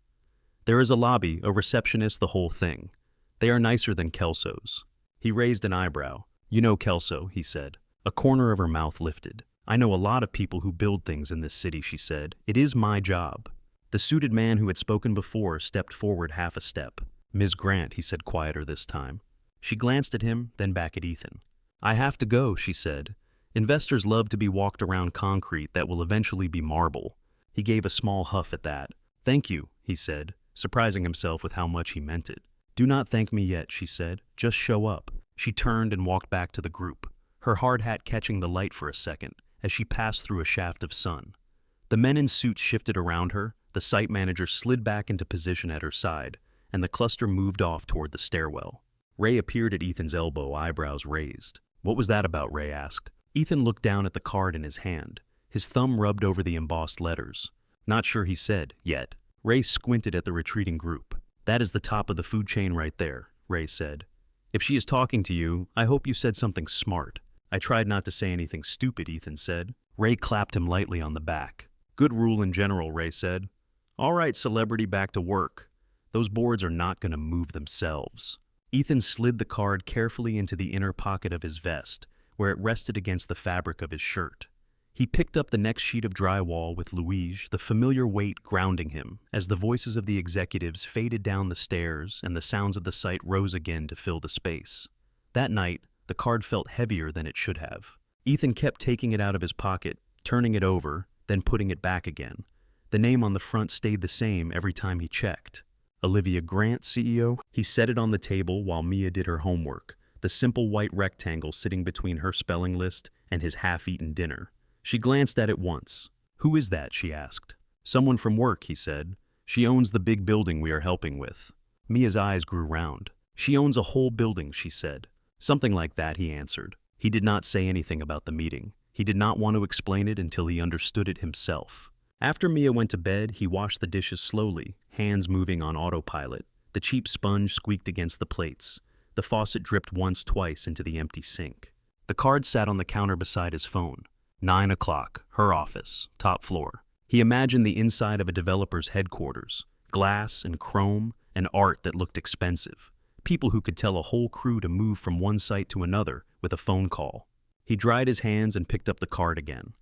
There is a lobby, a receptionist, the whole thing. They are nicer than Kelso's. He raised an eyebrow. You know Kelso, he said. A corner of her mouth lifted. I know a lot of people who build things in this city, she said. It is my job. The suited man who had spoken before stepped forward half a step. Ms. Grant, he said, quieter this time. She glanced at him, then back at Ethan. I have to go, she said. Investors love to be walked around concrete that will eventually be marble. He gave a small huff at that. Thank you, he said, surprising himself with how much he meant it. Do not thank me yet, she said. Just show up. She turned and walked back to the group, her hard hat catching the light for a second as she passed through a shaft of sun. The men in suits shifted around her, the site manager slid back into position at her side, and the cluster moved off toward the stairwell. Ray appeared at Ethan's elbow, eyebrows raised. What was that about? Ray asked. Ethan looked down at the card in his hand. His thumb rubbed over the embossed letters. Not sure, he said, yet. Ray squinted at the retreating group. That is the top of the food chain right there, Ray said. If she is talking to you, I hope you said something smart. I tried not to say anything stupid, Ethan said. Ray clapped him lightly on the back. Good rule in general, Ray said. All right, celebrity, back to work. Those boards are not going to move themselves. Ethan slid the card carefully into the inner pocket of his vest, where it rested against the fabric of his shirt. He picked up the next sheet of drywall with Louise, the familiar weight grounding him, as the voices of the executives faded down the stairs and the sounds of the site rose again to fill the space. That night, the card felt heavier than it should have. Ethan kept taking it out of his pocket, turning it over, then putting it back again. The name on the front stayed the same every time he checked. Olivia Grant, CEO. He set it on the table while Mia did her homework, the simple white rectangle sitting between her spelling list and his half-eaten dinner. She glanced at it once. Who is that? She asked. Someone from work, he said. She owns the big building we are helping with. Mia's eyes grew round. She owns a whole building, she said. Something like that, he answered. He did not say anything about the meeting. He did not want to explain it until he understood it himself. After Mia went to bed, he washed the dishes slowly, hands moving on autopilot. The cheap sponge squeaked against the plates. The faucet dripped once, twice into the empty sink. The card sat on the counter beside his phone. 9 o'clock, her office, top floor. He imagined the inside of a developer's headquarters. Glass and chrome and art that looked expensive. People who could tell a whole crew to move from one site to another with a phone call. He dried his hands and picked up the card again.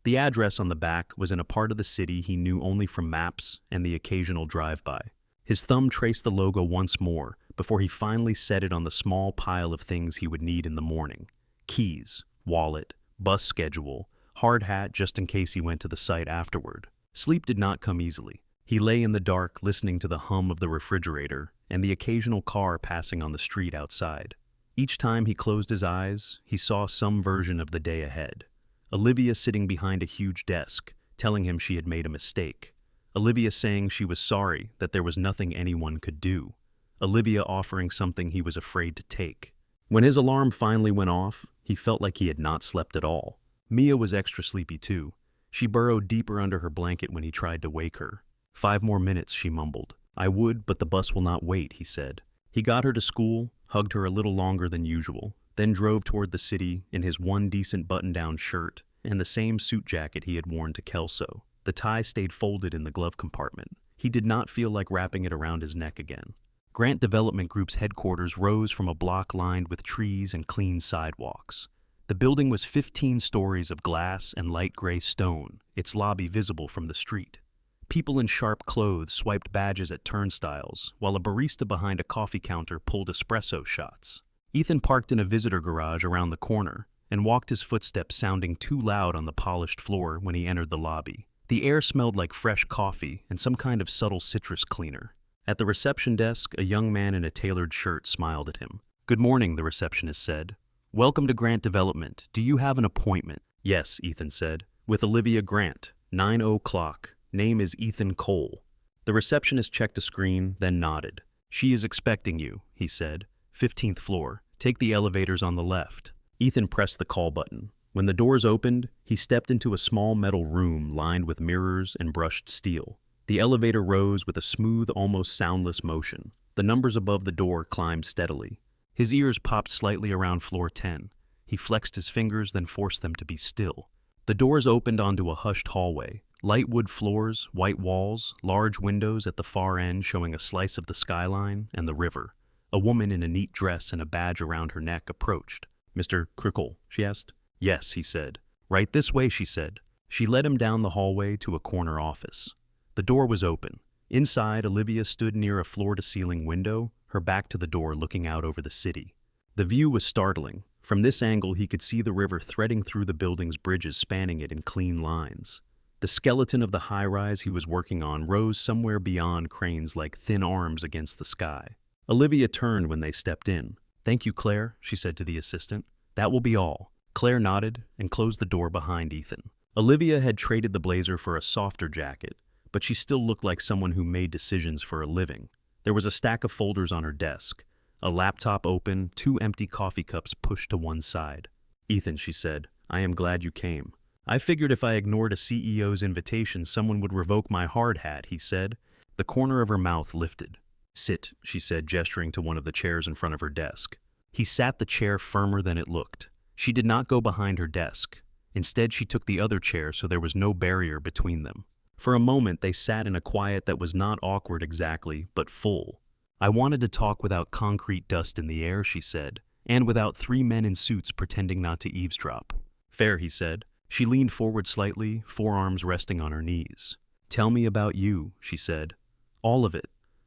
The address on the back was in a part of the city he knew only from maps and the occasional drive-by. His thumb traced the logo once more before he finally set it on the small pile of things he would need in the morning. Keys, wallet, bus schedule, hard hat just in case he went to the site afterward. Sleep did not come easily. He lay in the dark listening to the hum of the refrigerator and the occasional car passing on the street outside. Each time he closed his eyes, he saw some version of the day ahead. Olivia sitting behind a huge desk, telling him she had made a mistake. Olivia saying she was sorry that there was nothing anyone could do. Olivia offering something he was afraid to take. When his alarm finally went off, he felt like he had not slept at all. Mia was extra sleepy too. She burrowed deeper under her blanket when he tried to wake her. 5 more minutes, she mumbled. I would, but the bus will not wait, he said. He got her to school, hugged her a little longer than usual, then drove toward the city in his one decent button-down shirt and the same suit jacket he had worn to Kelso. The tie stayed folded in the glove compartment. He did not feel like wrapping it around his neck again. Grant Development Group's headquarters rose from a block lined with trees and clean sidewalks. The building was 15 stories of glass and light gray stone, its lobby visible from the street. People in sharp clothes swiped badges at turnstiles, while a barista behind a coffee counter pulled espresso shots. Ethan parked in a visitor garage around the corner and walked his footsteps sounding too loud on the polished floor when he entered the lobby. The air smelled like fresh coffee and some kind of subtle citrus cleaner. At the reception desk, a young man in a tailored shirt smiled at him. Good morning, the receptionist said. Welcome to Grant Development. Do you have an appointment? Yes, Ethan said. With Olivia Grant, 9 o'clock. Name is Ethan Cole. The receptionist checked a screen, then nodded. She is expecting you, he said. 15th floor. Take the elevators on the left. Ethan pressed the call button. When the doors opened, he stepped into a small metal room lined with mirrors and brushed steel. The elevator rose with a smooth, almost soundless motion. The numbers above the door climbed steadily. His ears popped slightly around floor 10. He flexed his fingers, then forced them to be still. The doors opened onto a hushed hallway. Light wood floors, white walls, large windows at the far end showing a slice of the skyline and the river. A woman in a neat dress and a badge around her neck approached. Mr. Crickle, she asked. Yes, he said. Right this way, she said. She led him down the hallway to a corner office. The door was open. Inside, Olivia stood near a floor-to-ceiling window, her back to the door looking out over the city. The view was startling. From this angle, he could see the river threading through the building's bridges, spanning it in clean lines. The skeleton of the high-rise he was working on rose somewhere beyond cranes like thin arms against the sky. Olivia turned when they stepped in. Thank you, Claire, she said to the assistant. That will be all. Claire nodded and closed the door behind Ethan. Olivia had traded the blazer for a softer jacket, but she still looked like someone who made decisions for a living. There was a stack of folders on her desk, a laptop open, 2 empty coffee cups pushed to one side. Ethan, she said, I am glad you came. I figured if I ignored a CEO's invitation, someone would revoke my hard hat, he said. The corner of her mouth lifted. Sit, she said, gesturing to one of the chairs in front of her desk. He sat the chair firmer than it looked. She did not go behind her desk. Instead, she took the other chair so there was no barrier between them. For a moment, they sat in a quiet that was not awkward exactly, but full. I wanted to talk without concrete dust in the air, she said, and without 3 men in suits pretending not to eavesdrop. Fair, he said. She leaned forward slightly, forearms resting on her knees. Tell me about you, she said. All of it.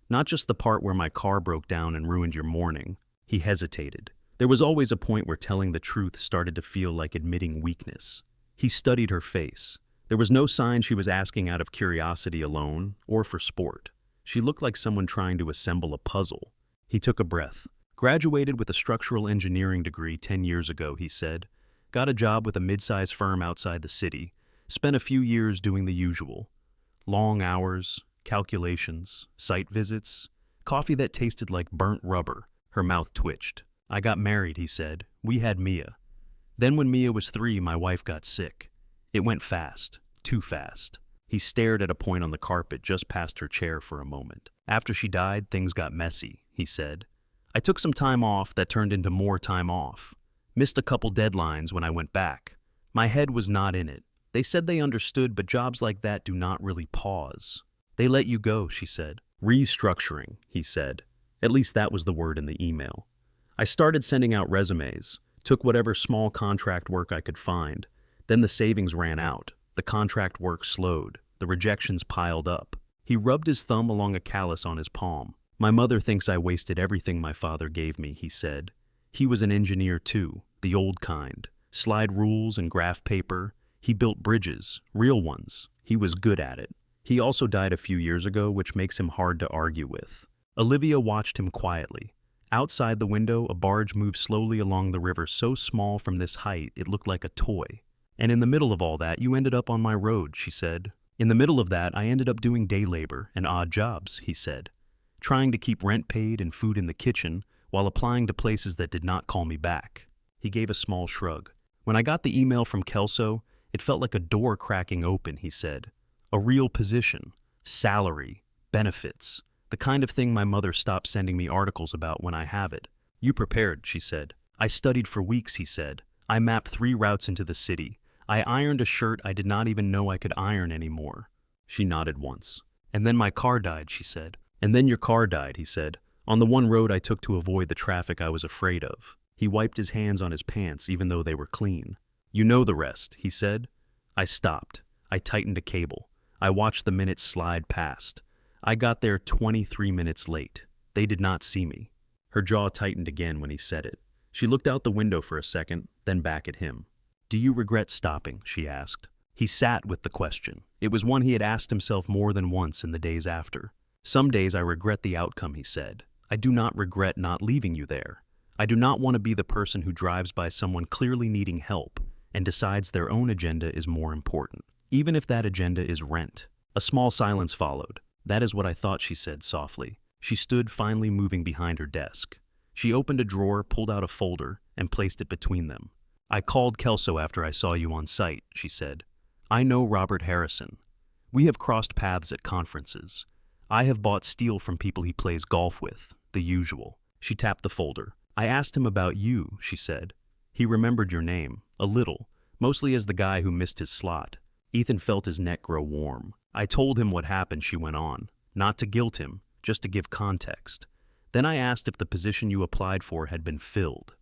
Not just the part where my car broke down and ruined your morning. He hesitated. There was always a point where telling the truth started to feel like admitting weakness. He studied her face. There was no sign she was asking out of curiosity alone, or for sport. She looked like someone trying to assemble a puzzle. He took a breath. Graduated with a structural engineering degree 10 years ago, he said. Got a job with a mid-sized firm outside the city. Spent a few years doing the usual. Long hours, calculations, site visits, coffee that tasted like burnt rubber. Her mouth twitched. I got married, he said. We had Mia. Then when Mia was 3, my wife got sick. It went fast, too fast. He stared at a point on the carpet just past her chair for a moment. After she died, things got messy, he said. I took some time off that turned into more time off. Missed a couple deadlines when I went back. My head was not in it. They said they understood, but jobs like that do not really pause. They let you go, she said. Restructuring, he said. At least that was the word in the email. I started sending out resumes, took whatever small contract work I could find. Then the savings ran out. The contract work slowed. The rejections piled up. He rubbed his thumb along a callus on his palm. My mother thinks I wasted everything my father gave me, he said. He was an engineer too, the old kind. Slide rules and graph paper. He built bridges, real ones. He was good at it. He also died a few years ago, which makes him hard to argue with. Olivia watched him quietly. Outside the window, a barge moved slowly along the river, so small from this height it looked like a toy. And in the middle of all that, you ended up on my road, she said. In the middle of that, I ended up doing day labor and odd jobs, he said. Trying to keep rent paid and food in the kitchen while applying to places that did not call me back. He gave a small shrug. When I got the email from Kelso, it felt like a door cracking open, he said. A real position, salary, benefits, the kind of thing my mother stopped sending me articles about when I have it. You prepared, she said. I studied for weeks, he said. I mapped 3 routes into the city. I ironed a shirt I did not even know I could iron anymore. She nodded once. And then my car died, she said. And then your car died, he said. On the one road I took to avoid the traffic I was afraid of. He wiped his hands on his pants even though they were clean. You know the rest, he said. I stopped. I tightened a cable. I watched the minutes slide past. I got there 23 minutes late. They did not see me. Her jaw tightened again when he said it. She looked out the window for a second, then back at him. Do you regret stopping? She asked. He sat with the question. It was one he had asked himself more than once in the days after. Some days I regret the outcome, he said. I do not regret not leaving you there. I do not want to be the person who drives by someone clearly needing help and decides their own agenda is more important, even if that agenda is rent. A small silence followed. That is what I thought, she said softly. She stood, finally moving behind her desk. She opened a drawer, pulled out a folder, and placed it between them. I called Kelso after I saw you on site, she said. I know Robert Harrison. We have crossed paths at conferences. I have bought steel from people he plays golf with, the usual. She tapped the folder. I asked him about you, she said. He remembered your name, a little, mostly as the guy who missed his slot. Ethan felt his neck grow warm. I told him what happened, she went on. Not to guilt him, just to give context. Then I asked if the position you applied for had been filled.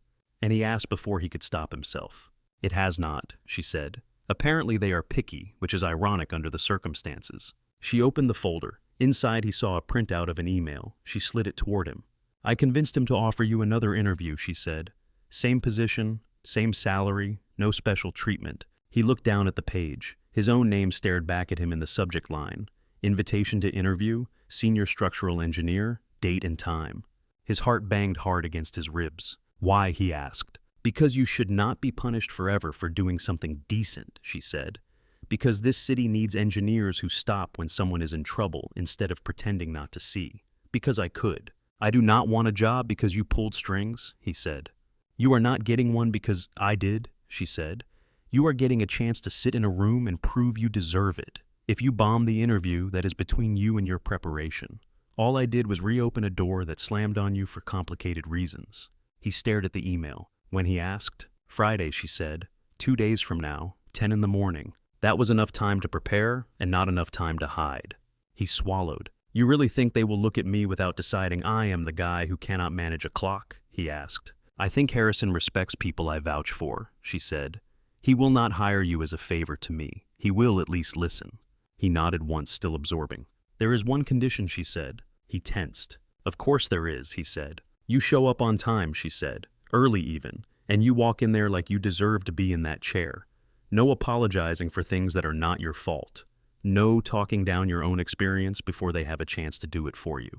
And he asked before he could stop himself. It has not, she said. Apparently they are picky, which is ironic under the circumstances. She opened the folder. Inside he saw a printout of an email. She slid it toward him. I convinced him to offer you another interview, she said. Same position, same salary, no special treatment. He looked down at the page. His own name stared back at him in the subject line. Invitation to interview, senior structural engineer, date and time. His heart banged hard against his ribs. Why, he asked. Because you should not be punished forever for doing something decent, she said. Because this city needs engineers who stop when someone is in trouble instead of pretending not to see. Because I could. I do not want a job because you pulled strings, he said. You are not getting one because I did, she said. You are getting a chance to sit in a room and prove you deserve it. If you bomb the interview, that is between you and your preparation. All I did was reopen a door that slammed on you for complicated reasons. He stared at the email. When he asked, Friday, she said, 2 days from now, 10 in the morning. That was enough time to prepare and not enough time to hide. He swallowed. You really think they will look at me without deciding I am the guy who cannot manage a clock? He asked. I think Harrison respects people I vouch for, she said. He will not hire you as a favor to me. He will at least listen. He nodded once, still absorbing. There is one condition, she said. He tensed. Of course there is, he said. You show up on time, she said. Early even. And you walk in there like you deserve to be in that chair. No apologizing for things that are not your fault. No talking down your own experience before they have a chance to do it for you.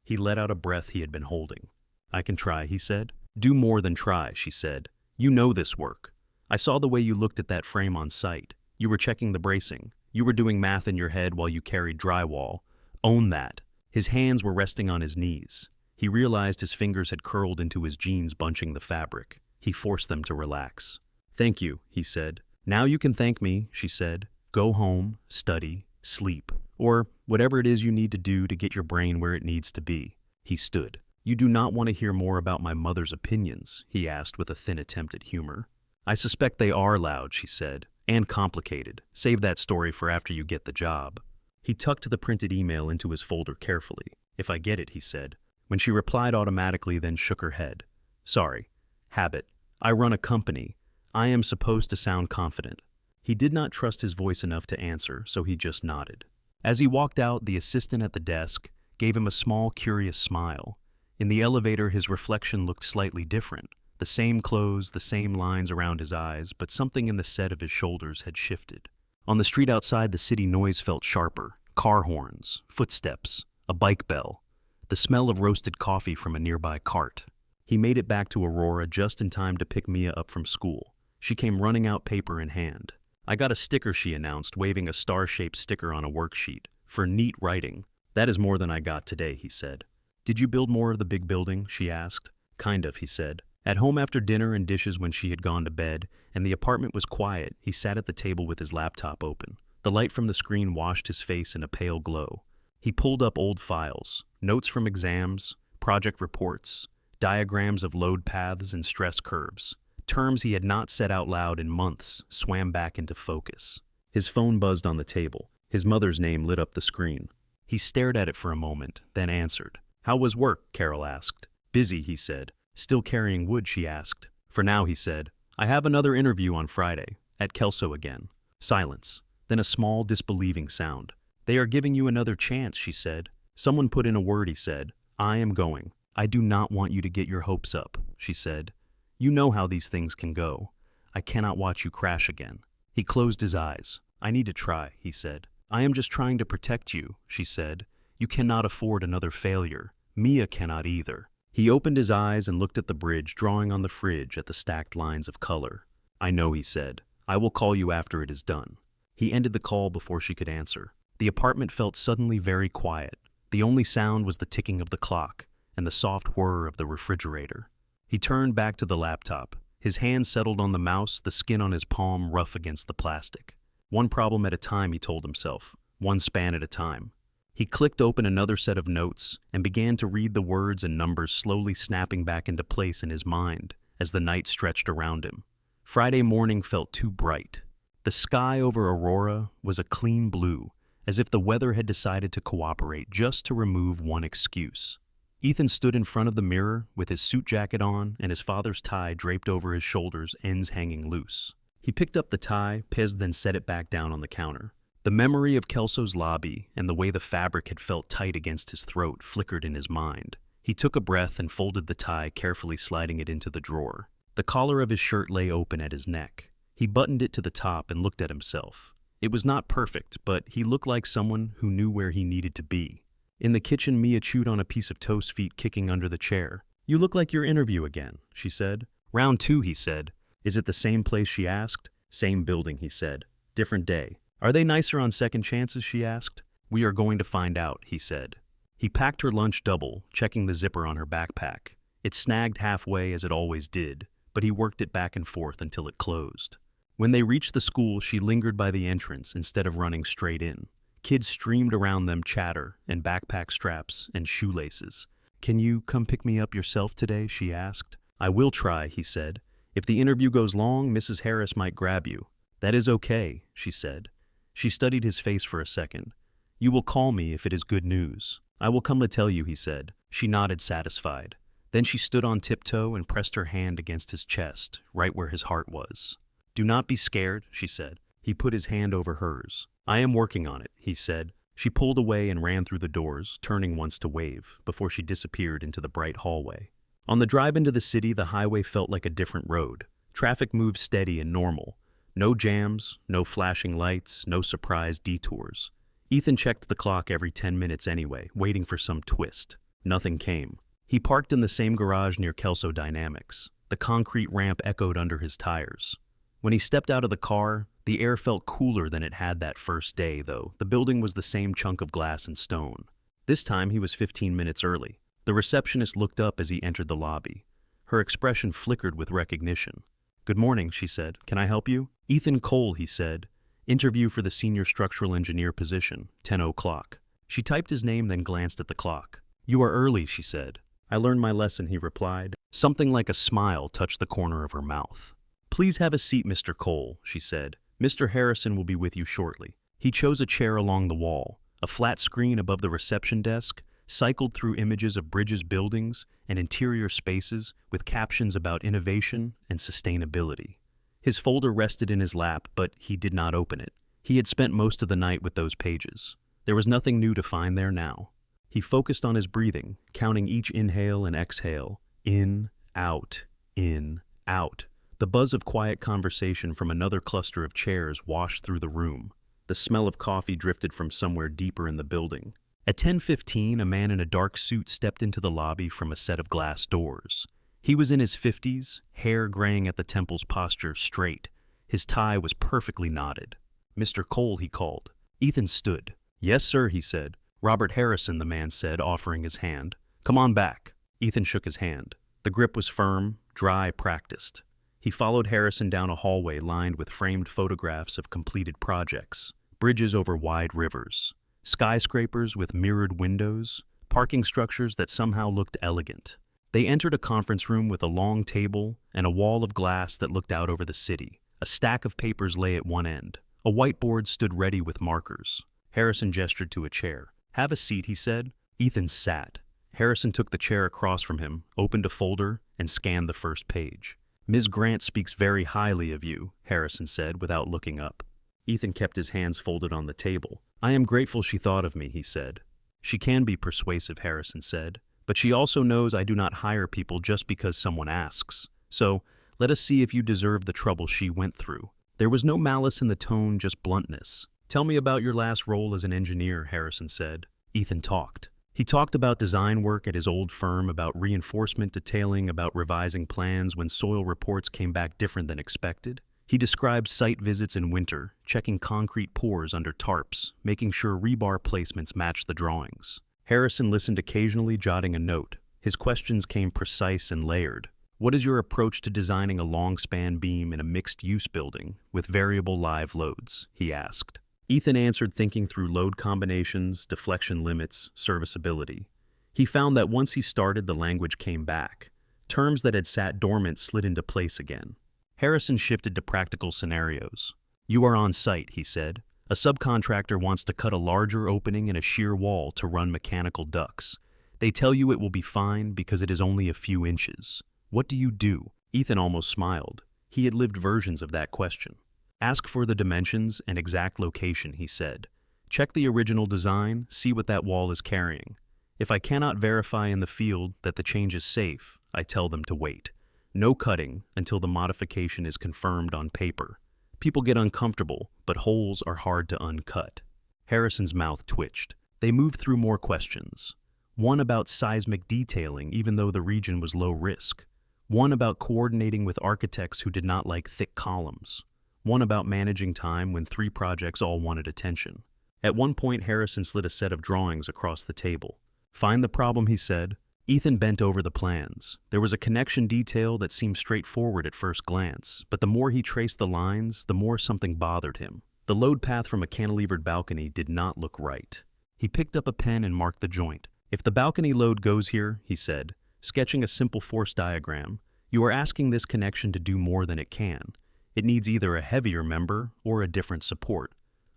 He let out a breath he had been holding. I can try, he said. Do more than try, she said. You know this work. I saw the way you looked at that frame on site. You were checking the bracing. You were doing math in your head while you carried drywall. Own that. His hands were resting on his knees. He realized his fingers had curled into his jeans, bunching the fabric. He forced them to relax. "Thank you," he said. "Now you can thank me," she said. "Go home, study, sleep, or whatever it is you need to do to get your brain where it needs to be." He stood. "You do not want to hear more about my mother's opinions?" he asked with a thin attempt at humor. "I suspect they are loud," she said, "and complicated. Save that story for after you get the job." He tucked the printed email into his folder carefully. "If I get it," he said. When she replied automatically, then shook her head. "Sorry. Habit. I run a company. I am supposed to sound confident." He did not trust his voice enough to answer, so he just nodded. As he walked out, the assistant at the desk gave him a small, curious smile. In the elevator, his reflection looked slightly different. The same clothes, the same lines around his eyes, but something in the set of his shoulders had shifted. On the street outside, the city noise felt sharper. Car horns, footsteps, a bike bell, the smell of roasted coffee from a nearby cart. He made it back to Aurora just in time to pick Mia up from school. She came running out, paper in hand. "I got a sticker," she announced, waving a star-shaped sticker on a worksheet. "For neat writing." "That is more than I got today," he said. "Did you build more of the big building?" she asked. "Kind of," he said. At home after dinner and dishes when she had gone to bed, and the apartment was quiet, he sat at the table with his laptop open. The light from the screen washed his face in a pale glow. He pulled up old files, notes from exams, project reports, diagrams of load paths and stress curves. Terms he had not said out loud in months swam back into focus. His phone buzzed on the table. His mother's name lit up the screen. He stared at it for a moment, then answered. "How was work?" Carol asked. "Busy," he said. "Still carrying wood?" she asked. "For now," he said. "I have another interview on Friday, at Kelso again." Silence, then a small, disbelieving sound. "They are giving you another chance," she said. Someone put in a word, he said. "I am going. I do not want you to get your hopes up," she said. "You know how these things can go. I cannot watch you crash again." He closed his eyes. "I need to try," he said. "I am just trying to protect you," she said. "You cannot afford another failure. Mia cannot either." He opened his eyes and looked at the bridge, drawing on the fridge at the stacked lines of color. "I know," he said. "I will call you after it is done." He ended the call before she could answer. The apartment felt suddenly very quiet. The only sound was the ticking of the clock and the soft whir of the refrigerator. He turned back to the laptop. His hand settled on the mouse, the skin on his palm rough against the plastic. One problem at a time, he told himself. One span at a time. He clicked open another set of notes and began to read the words and numbers slowly snapping back into place in his mind as the night stretched around him. Friday morning felt too bright. The sky over Aurora was a clean blue, as if the weather had decided to cooperate just to remove one excuse. Ethan stood in front of the mirror with his suit jacket on and his father's tie draped over his shoulders, ends hanging loose. He picked up the tie, then set it back down on the counter. The memory of Kelso's lobby and the way the fabric had felt tight against his throat flickered in his mind. He took a breath and folded the tie, carefully sliding it into the drawer. The collar of his shirt lay open at his neck. He buttoned it to the top and looked at himself. It was not perfect, but he looked like someone who knew where he needed to be. In the kitchen, Mia chewed on a piece of toast, feet kicking under the chair. "You look like your interview again," she said. "Round 2, he said. "Is it the same place?" she asked. "Same building," he said. "Different day." "Are they nicer on second chances?" she asked. "We are going to find out," he said. He packed her lunch double, checking the zipper on her backpack. It snagged halfway as it always did, but he worked it back and forth until it closed. When they reached the school, she lingered by the entrance instead of running straight in. Kids streamed around them, chatter and backpack straps and shoelaces. "Can you come pick me up yourself today?" she asked. "I will try," he said. "If the interview goes long, Mrs. Harris might grab you." "That is okay," she said. She studied his face for a second. "You will call me if it is good news." "I will come to tell you," he said. She nodded, satisfied. Then she stood on tiptoe and pressed her hand against his chest, right where his heart was. "Do not be scared," she said. He put his hand over hers. "I am working on it," he said. She pulled away and ran through the doors, turning once to wave, before she disappeared into the bright hallway. On the drive into the city, the highway felt like a different road. Traffic moved steady and normal. No jams, no flashing lights, no surprise detours. Ethan checked the clock every 10 minutes anyway, waiting for some twist. Nothing came. He parked in the same garage near Kelso Dynamics. The concrete ramp echoed under his tires. When he stepped out of the car, the air felt cooler than it had that first day, though. The building was the same chunk of glass and stone. This time he was 15 minutes early. The receptionist looked up as he entered the lobby. Her expression flickered with recognition. "Good morning," she said. "Can I help you?" "Ethan Cole," he said. "Interview for the senior structural engineer position, 10 o'clock." She typed his name, then glanced at the clock. "You are early," she said. "I learned my lesson," he replied. Something like a smile touched the corner of her mouth. "Please have a seat, Mr. Cole," she said. "Mr. Harrison will be with you shortly." He chose a chair along the wall. A flat screen above the reception desk cycled through images of bridges, buildings, and interior spaces with captions about innovation and sustainability. His folder rested in his lap, but he did not open it. He had spent most of the night with those pages. There was nothing new to find there now. He focused on his breathing, counting each inhale and exhale. In, out, in, out. The buzz of quiet conversation from another cluster of chairs washed through the room. The smell of coffee drifted from somewhere deeper in the building. At 10:15, a man in a dark suit stepped into the lobby from a set of glass doors. He was in his 50s, hair graying at the temples, posture straight. His tie was perfectly knotted. "Mr. Cole," he called. Ethan stood. "Yes, sir," he said. "Robert Harrison," the man said, offering his hand. "Come on back." Ethan shook his hand. The grip was firm, dry, practiced. He followed Harrison down a hallway lined with framed photographs of completed projects, bridges over wide rivers, skyscrapers with mirrored windows, parking structures that somehow looked elegant. They entered a conference room with a long table and a wall of glass that looked out over the city. A stack of papers lay at one end. A whiteboard stood ready with markers. Harrison gestured to a chair. "Have a seat," he said. Ethan sat. Harrison took the chair across from him, opened a folder, and scanned the first page. "Ms. Grant speaks very highly of you," Harrison said without looking up. Ethan kept his hands folded on the table. "I am grateful she thought of me," he said. "She can be persuasive," Harrison said, "but she also knows I do not hire people just because someone asks. So, let us see if you deserve the trouble she went through." There was no malice in the tone, just bluntness. "Tell me about your last role as an engineer," Harrison said. Ethan talked. He talked about design work at his old firm, about reinforcement detailing, about revising plans when soil reports came back different than expected. He described site visits in winter, checking concrete pours under tarps, making sure rebar placements matched the drawings. Harrison listened occasionally, jotting a note. His questions came precise and layered. "What is your approach to designing a long-span beam in a mixed-use building with variable live loads?" he asked. Ethan answered, thinking through load combinations, deflection limits, serviceability. He found that once he started, the language came back. Terms that had sat dormant slid into place again. Harrison shifted to practical scenarios. "You are on site," he said. "A subcontractor wants to cut a larger opening in a shear wall to run mechanical ducts. They tell you it will be fine because it is only a few inches. What do you do?" Ethan almost smiled. He had lived versions of that question. "Ask for the dimensions and exact location," he said. "Check the original design, see what that wall is carrying. If I cannot verify in the field that the change is safe, I tell them to wait. No cutting until the modification is confirmed on paper. People get uncomfortable, but holes are hard to uncut." Harrison's mouth twitched. They moved through more questions. One about seismic detailing, even though the region was low risk. One about coordinating with architects who did not like thick columns. One about managing time when 3 projects all wanted attention. At one point, Harrison slid a set of drawings across the table. "Find the problem," he said. Ethan bent over the plans. There was a connection detail that seemed straightforward at first glance, but the more he traced the lines, the more something bothered him. The load path from a cantilevered balcony did not look right. He picked up a pen and marked the joint. "If the balcony load goes here," he said, sketching a simple force diagram, "you are asking this connection to do more than it can. It needs either a heavier member or a different support.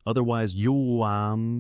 Otherwise, you will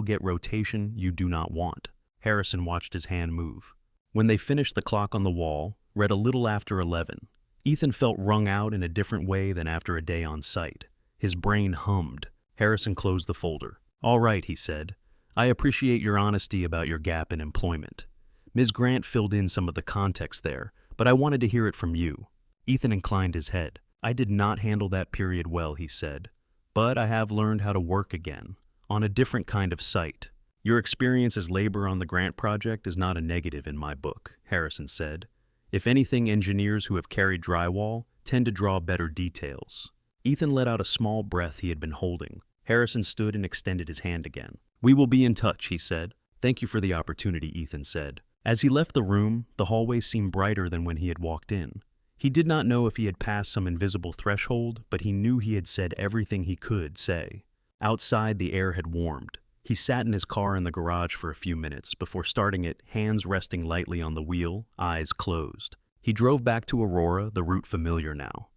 get rotation you do not want." Harrison watched his hand move. When they finished, the clock on the wall read a little after 11. Ethan felt wrung out in a different way than after a day on site. His brain hummed. Harrison closed the folder. "All right," he said. "I appreciate your honesty about your gap in employment. Ms. Grant filled in some of the context there, but I wanted to hear it from you." Ethan inclined his head. "I did not handle that period well," he said. "But I have learned how to work again, on a different kind of site." "Your experience as labor on the Grant project is not a negative in my book," Harrison said. "If anything, engineers who have carried drywall tend to draw better details." Ethan let out a small breath he had been holding. Harrison stood and extended his hand again. "We will be in touch," he said. "Thank you for the opportunity," Ethan said. As he left the room, the hallway seemed brighter than when he had walked in. He did not know if he had passed some invisible threshold, but he knew he had said everything he could say. Outside, the air had warmed. He sat in his car in the garage for a few minutes before starting it, hands resting lightly on the wheel, eyes closed. He drove back to Aurora, the route familiar now.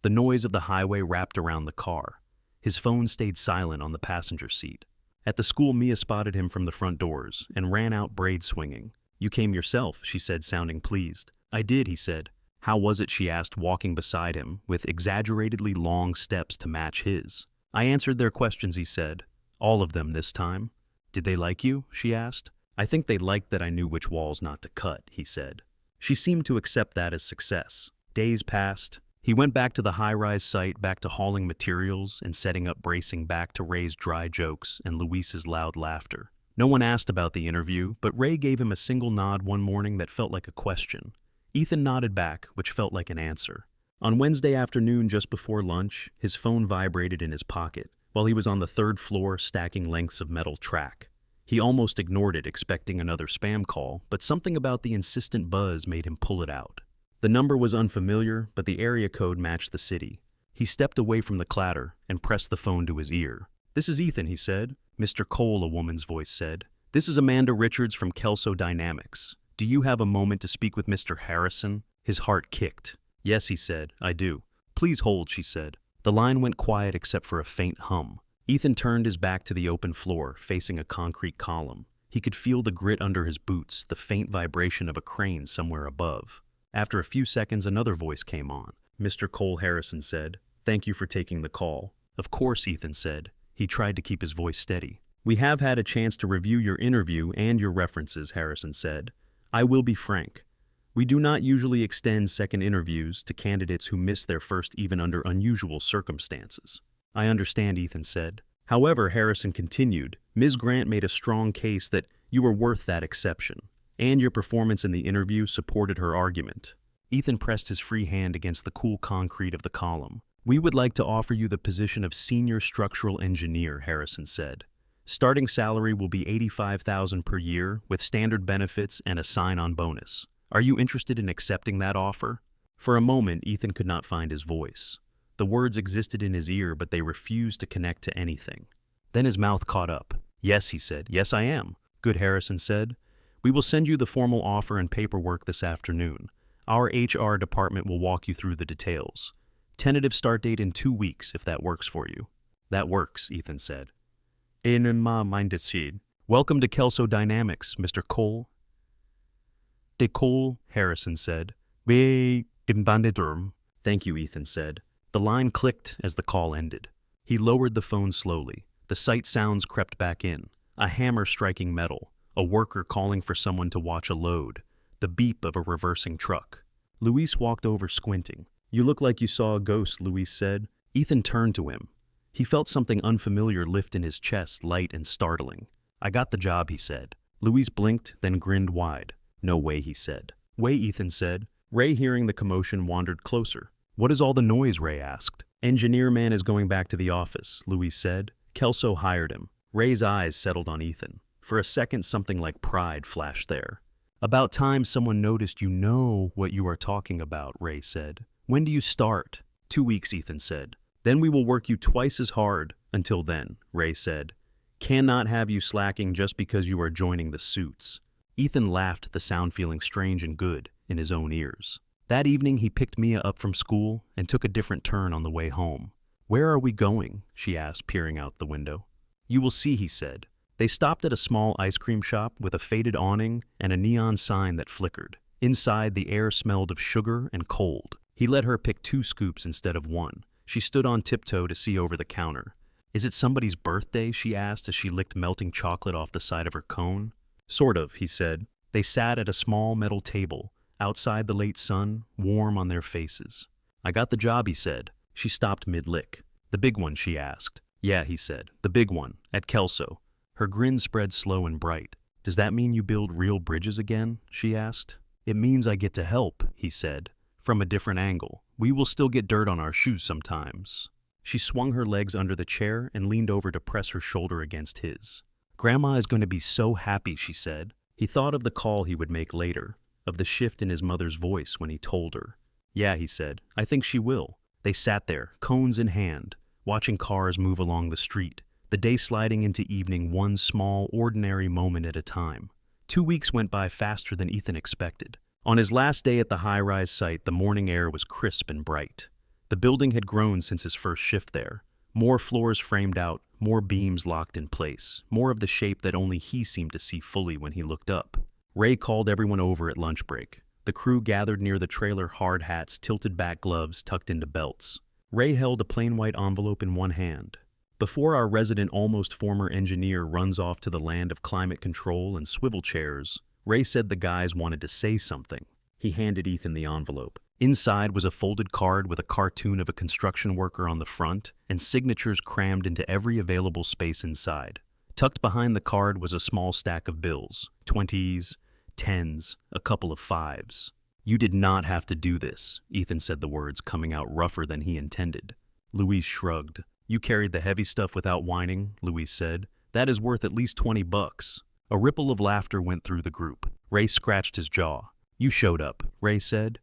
The noise of the highway wrapped around the car. His phone stayed silent on the passenger seat. At the school, Mia spotted him from the front doors and ran out braid swinging. "You came yourself," she said, sounding pleased. "I did," he said. "How was it?" she asked, walking beside him, with exaggeratedly long steps to match his. "I answered their questions," he said. "All of them this time." "Did they like you?" she asked. "I think they liked that I knew which walls not to cut," he said. She seemed to accept that as success. Days passed. He went back to the high-rise site, back to hauling materials and setting up bracing, back to Ray's dry jokes and Luis's loud laughter. No one asked about the interview, but Ray gave him a single nod one morning that felt like a question. Ethan nodded back, which felt like an answer. On Wednesday afternoon, just before lunch, his phone vibrated in his pocket, while he was on the third floor stacking lengths of metal track. He almost ignored it, expecting another spam call, but something about the insistent buzz made him pull it out. The number was unfamiliar, but the area code matched the city. He stepped away from the clatter and pressed the phone to his ear. "This is Ethan," he said. "Mr. Cole," a woman's voice said. "This is Amanda Richards from Kelso Dynamics. Do you have a moment to speak with Mr. Harrison?" His heart kicked. "Yes," he said, "I do." "Please hold," she said. The line went quiet except for a faint hum. Ethan turned his back to the open floor, facing a concrete column. He could feel the grit under his boots, the faint vibration of a crane somewhere above. After a few seconds, another voice came on. "Mr. Cole," Harrison said. "Thank you for taking the call." "Of course," Ethan said. He tried to keep his voice steady. "We have had a chance to review your interview and your references," Harrison said. "I will be frank. We do not usually extend second interviews to candidates who miss their first even under unusual circumstances." "I understand," Ethan said. However, Harrison continued, "Ms. Grant made a strong case that you were worth that exception, and your performance in the interview supported her argument." Ethan pressed his free hand against the cool concrete of the column. "We would like to offer you the position of senior structural engineer," Harrison said. "Starting salary will be $85,000 per year with standard benefits and a sign-on bonus. Are you interested in accepting that offer?" For a moment, Ethan could not find his voice. The words existed in his ear, but they refused to connect to anything. Then his mouth caught up. "Yes," he said. "Yes, I am." "Good," Harrison said. "We will send you the formal offer and paperwork this afternoon. Our HR department will walk you through the details. Tentative start date in 2 weeks, if that works for you." "That works," Ethan said. "In my mind it's here. Welcome to Kelso Dynamics, Mr. Cole." "De Cole," Harrison said. "We bandidurm." "Thank you," Ethan said. The line clicked as the call ended. He lowered the phone slowly. The sight sounds crept back in. A hammer striking metal. A worker calling for someone to watch a load. The beep of a reversing truck. Luis walked over, squinting. "You look like you saw a ghost," Luis said. Ethan turned to him. He felt something unfamiliar lift in his chest, light and startling. "I got the job," he said. Luis blinked, then grinned wide. "No way," he said. "Way," Ethan said. Ray, hearing the commotion, wandered closer. "What is all the noise?" Ray asked. "Engineer man is going back to the office," Luis said. "Kelso hired him." Ray's eyes settled on Ethan. For a second, something like pride flashed there. "About time someone noticed you know what you are talking about," Ray said. "When do you start?" 2 weeks, Ethan said. "Then we will work you twice as hard until then," Ray said. "Cannot have you slacking just because you are joining the suits." Ethan laughed, the sound feeling strange and good in his own ears. That evening, he picked Mia up from school and took a different turn on the way home. "Where are we going?" she asked, peering out the window. "You will see," he said. They stopped at a small ice cream shop with a faded awning and a neon sign that flickered. Inside, the air smelled of sugar and cold. He let her pick 2 scoops instead of 1. She stood on tiptoe to see over the counter. "Is it somebody's birthday?" she asked as she licked melting chocolate off the side of her cone. "Sort of," he said. They sat at a small metal table, outside the late sun, warm on their faces. "I got the job," he said. She stopped mid-lick. "The big one?" she asked. "Yeah," he said. "The big one, at Kelso." Her grin spread slow and bright. "Does that mean you build real bridges again?" she asked. "It means I get to help," he said. "From a different angle. We will still get dirt on our shoes sometimes." She swung her legs under the chair and leaned over to press her shoulder against his. "Grandma is going to be so happy," she said. He thought of the call he would make later, of the shift in his mother's voice when he told her. Yeah, he said. I think she will. They sat there, cones in hand, watching cars move along the street, the day sliding into evening one small, ordinary moment at a time. 2 weeks went by faster than Ethan expected. On his last day at the high-rise site, the morning air was crisp and bright. The building had grown since his first shift there. More floors framed out, more beams locked in place, more of the shape that only he seemed to see fully when he looked up. Ray called everyone over at lunch break. The crew gathered near the trailer, hard hats, tilted back gloves tucked into belts. Ray held a plain white envelope in one hand. Before our resident almost former engineer runs off to the land of climate control and swivel chairs, Ray said the guys wanted to say something. He handed Ethan the envelope. Inside was a folded card with a cartoon of a construction worker on the front and signatures crammed into every available space inside. Tucked behind the card was a small stack of bills, 20s, 10s, a couple of 5s. You did not have to do this, Ethan said, the words coming out rougher than he intended. Louise shrugged. You carried the heavy stuff without whining, Louise said. That is worth at least $20. A ripple of laughter went through the group. Ray scratched his jaw. You showed up, Ray said.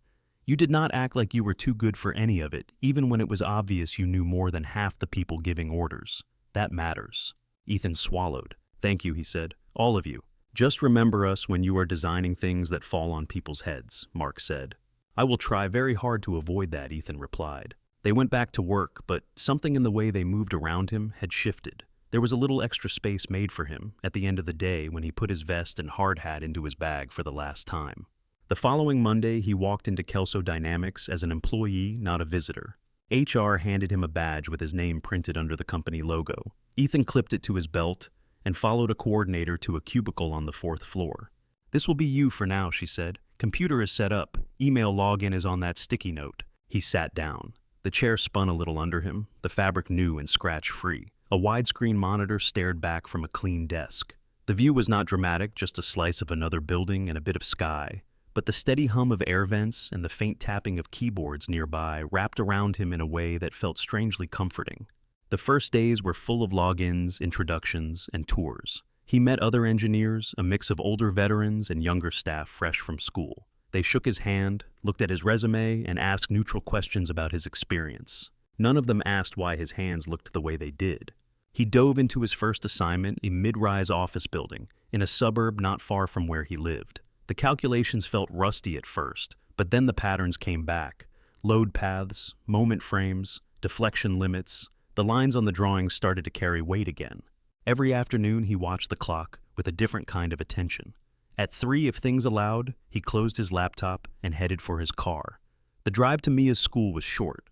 You did not act like you were too good for any of it, even when it was obvious you knew more than half the people giving orders. That matters. Ethan swallowed. Thank you, he said. All of you. Just remember us when you are designing things that fall on people's heads, Mark said. I will try very hard to avoid that, Ethan replied. They went back to work, but something in the way they moved around him had shifted. There was a little extra space made for him at the end of the day when he put his vest and hard hat into his bag for the last time. The following Monday, he walked into Kelso Dynamics as an employee, not a visitor. HR handed him a badge with his name printed under the company logo. Ethan clipped it to his belt and followed a coordinator to a cubicle on the 4th floor. This will be you for now, she said. Computer is set up. Email login is on that sticky note. He sat down. The chair spun a little under him, the fabric new and scratch-free. A widescreen monitor stared back from a clean desk. The view was not dramatic, just a slice of another building and a bit of sky. But the steady hum of air vents and the faint tapping of keyboards nearby wrapped around him in a way that felt strangely comforting. The first days were full of logins, introductions, and tours. He met other engineers, a mix of older veterans and younger staff fresh from school. They shook his hand, looked at his resume, and asked neutral questions about his experience. None of them asked why his hands looked the way they did. He dove into his first assignment, a mid-rise office building, in a suburb not far from where he lived. The calculations felt rusty at first, but then the patterns came back. Load paths, moment frames, deflection limits. The lines on the drawings started to carry weight again. Every afternoon he watched the clock with a different kind of attention. At 3, if things allowed, he closed his laptop and headed for his car. The drive to Mia's school was short.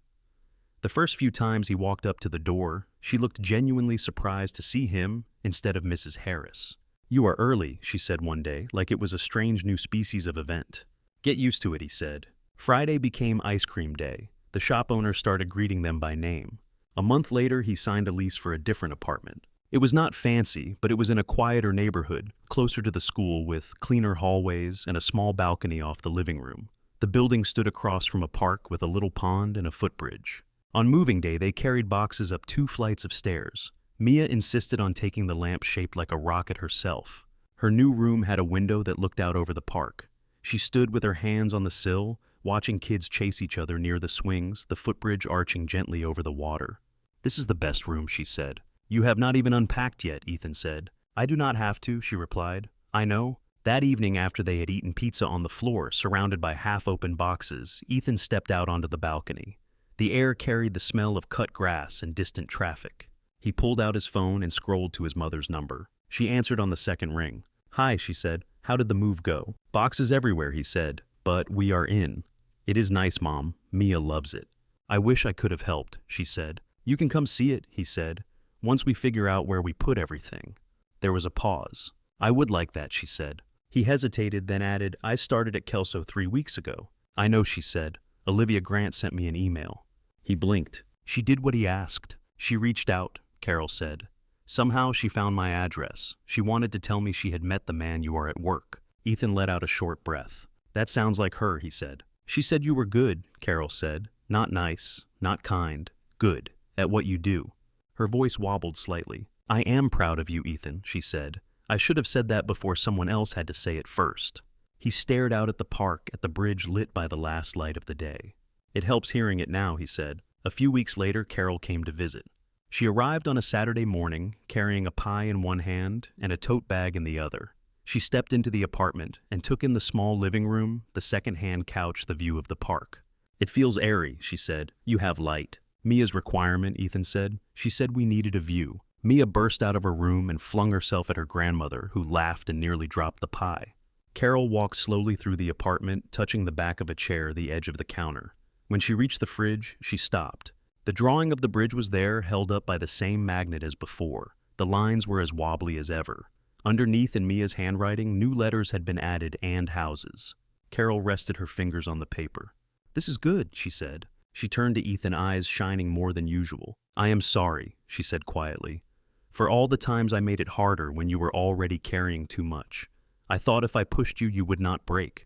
The first few times he walked up to the door, she looked genuinely surprised to see him instead of Mrs. Harris. You are early, she said one day, like it was a strange new species of event. Get used to it, he said. Friday became ice cream day. The shop owner started greeting them by name. A month later, he signed a lease for a different apartment. It was not fancy, but it was in a quieter neighborhood, closer to the school with cleaner hallways and a small balcony off the living room. The building stood across from a park with a little pond and a footbridge. On moving day, they carried boxes up 2 flights of stairs. Mia insisted on taking the lamp shaped like a rocket herself. Her new room had a window that looked out over the park. She stood with her hands on the sill, watching kids chase each other near the swings, the footbridge arching gently over the water. This is the best room, she said. You have not even unpacked yet, Ethan said. I do not have to, she replied. I know. That evening, after they had eaten pizza on the floor, surrounded by half-open boxes, Ethan stepped out onto the balcony. The air carried the smell of cut grass and distant traffic. He pulled out his phone and scrolled to his mother's number. She answered on the second ring. Hi, she said. How did the move go? Boxes everywhere, he said. But we are in. It is nice, Mom. Mia loves it. I wish I could have helped, she said. You can come see it, he said. Once we figure out where we put everything. There was a pause. I would like that, she said. He hesitated, then added, I started at Kelso 3 weeks ago. I know, she said. Olivia Grant sent me an email. He blinked. She did what he asked. She reached out, Carol said. Somehow she found my address. She wanted to tell me she had met the man you are at work. Ethan let out a short breath. That sounds like her, he said. She said you were good, Carol said. Not nice, not kind, good, at what you do. Her voice wobbled slightly. I am proud of you, Ethan, she said. I should have said that before someone else had to say it first. He stared out at the park, at the bridge lit by the last light of the day. It helps hearing it now, he said. A few weeks later, Carol came to visit. She arrived on a Saturday morning, carrying a pie in one hand and a tote bag in the other. She stepped into the apartment and took in the small living room, the second-hand couch, the view of the park. It feels airy, she said. You have light. Mia's requirement, Ethan said. She said we needed a view. Mia burst out of her room and flung herself at her grandmother, who laughed and nearly dropped the pie. Carol walked slowly through the apartment, touching the back of a chair, the edge of the counter. When she reached the fridge, she stopped. The drawing of the bridge was there, held up by the same magnet as before. The lines were as wobbly as ever. Underneath, in Mia's handwriting, new letters had been added, and houses. Carol rested her fingers on the paper. This is good, she said. She turned to Ethan, eyes shining more than usual. I am sorry, she said quietly, for all the times I made it harder when you were already carrying too much. I thought if I pushed you, you would not break.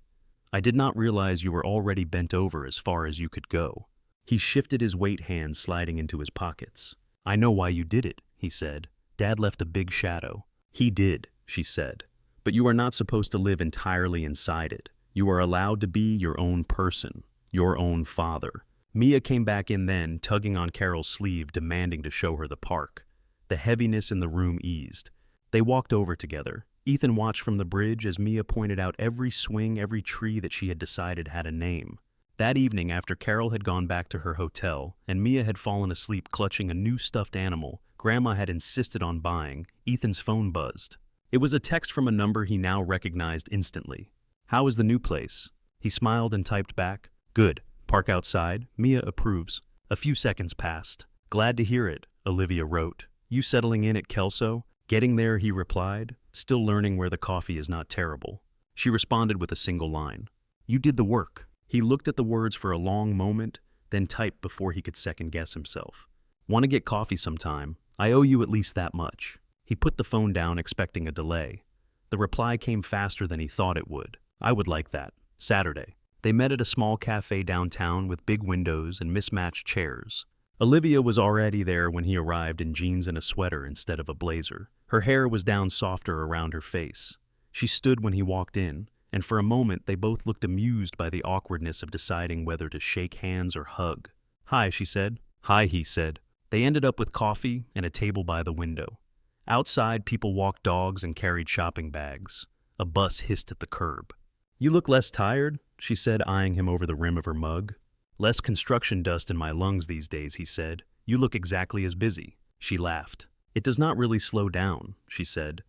I did not realize you were already bent over as far as you could go. He shifted his weight hands, sliding into his pockets. I know why you did it, he said. Dad left a big shadow. He did, she said. But you are not supposed to live entirely inside it. You are allowed to be your own person, your own father. Mia came back in then, tugging on Carol's sleeve, demanding to show her the park. The heaviness in the room eased. They walked over together. Ethan watched from the bridge as Mia pointed out every swing, every tree that she had decided had a name. That evening, after Carol had gone back to her hotel and Mia had fallen asleep clutching a new stuffed animal Grandma had insisted on buying, Ethan's phone buzzed. It was a text from a number he now recognized instantly. How is the new place? He smiled and typed back. Good. Park outside. Mia approves. A few seconds passed. Glad to hear it, Olivia wrote. You settling in at Kelso? Getting there, he replied. Still learning where the coffee is not terrible. She responded with a single line. You did the work. He looked at the words for a long moment, then typed before he could second-guess himself. Want to get coffee sometime? I owe you at least that much. He put the phone down, expecting a delay. The reply came faster than he thought it would. I would like that. Saturday. They met at a small cafe downtown with big windows and mismatched chairs. Olivia was already there when he arrived, in jeans and a sweater instead of a blazer. Her hair was down softer around her face. She stood when he walked in, and for a moment they both looked amused by the awkwardness of deciding whether to shake hands or hug. Hi, she said. Hi, he said. They ended up with coffee and a table by the window. Outside, people walked dogs and carried shopping bags. A bus hissed at the curb. You look less tired, she said, eyeing him over the rim of her mug. Less construction dust in my lungs these days, he said. You look exactly as busy. She laughed. It does not really slow down, she said.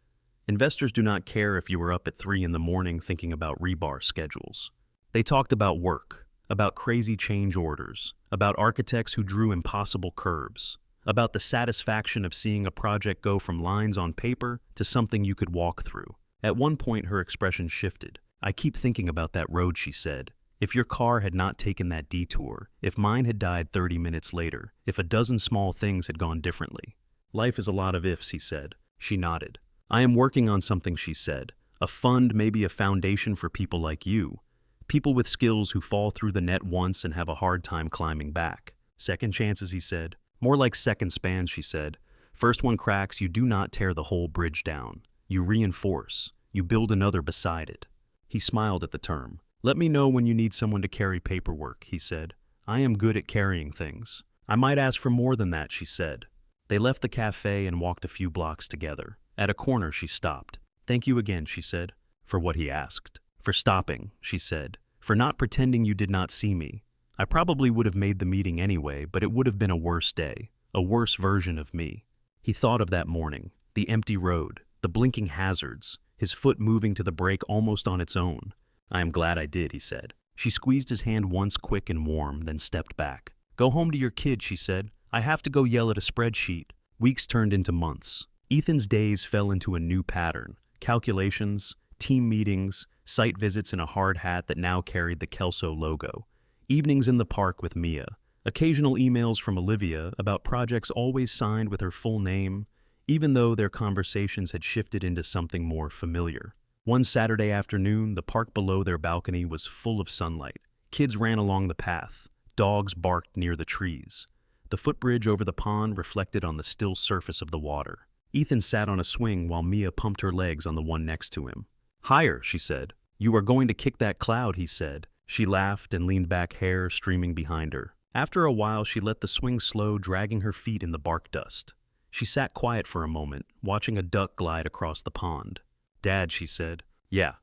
Investors do not care if you were up at 3 in the morning thinking about rebar schedules. They talked about work, about crazy change orders, about architects who drew impossible curves, about the satisfaction of seeing a project go from lines on paper to something you could walk through. At one point, her expression shifted. I keep thinking about that road, she said. If your car had not taken that detour, if mine had died 30 minutes later, if a dozen small things had gone differently. Life is a lot of ifs, he said. She nodded. I am working on something, she said. A fund, maybe a foundation for people like you. People with skills who fall through the net once and have a hard time climbing back. Second chances, he said. More like second spans, she said. First one cracks, you do not tear the whole bridge down. You reinforce. You build another beside it. He smiled at the term. Let me know when you need someone to carry paperwork, he said. I am good at carrying things. I might ask for more than that, she said. They left the cafe and walked a few blocks together. At a corner, she stopped. Thank you again, she said. For what, he asked. For stopping, she said. For not pretending you did not see me. I probably would have made the meeting anyway, but it would have been a worse day. A worse version of me. He thought of that morning. The empty road. The blinking hazards. His foot moving to the brake almost on its own. I am glad I did, he said. She squeezed his hand once, quick and warm, then stepped back. Go home to your kid, she said. I have to go yell at a spreadsheet. Weeks turned into months. Ethan's days fell into a new pattern. Calculations, team meetings, site visits in a hard hat that now carried the Kelso logo. Evenings in the park with Mia. Occasional emails from Olivia about projects always signed with her full name, even though their conversations had shifted into something more familiar. One Saturday afternoon, the park below their balcony was full of sunlight. Kids ran along the path. Dogs barked near the trees. The footbridge over the pond reflected on the still surface of the water. Ethan sat on a swing while Mia pumped her legs on the one next to him. Higher, she said. You are going to kick that cloud, he said. She laughed and leaned back, hair streaming behind her. After a while, she let the swing slow, dragging her feet in the bark dust. She sat quiet for a moment, watching a duck glide across the pond. "Dad," she said. "Yeah,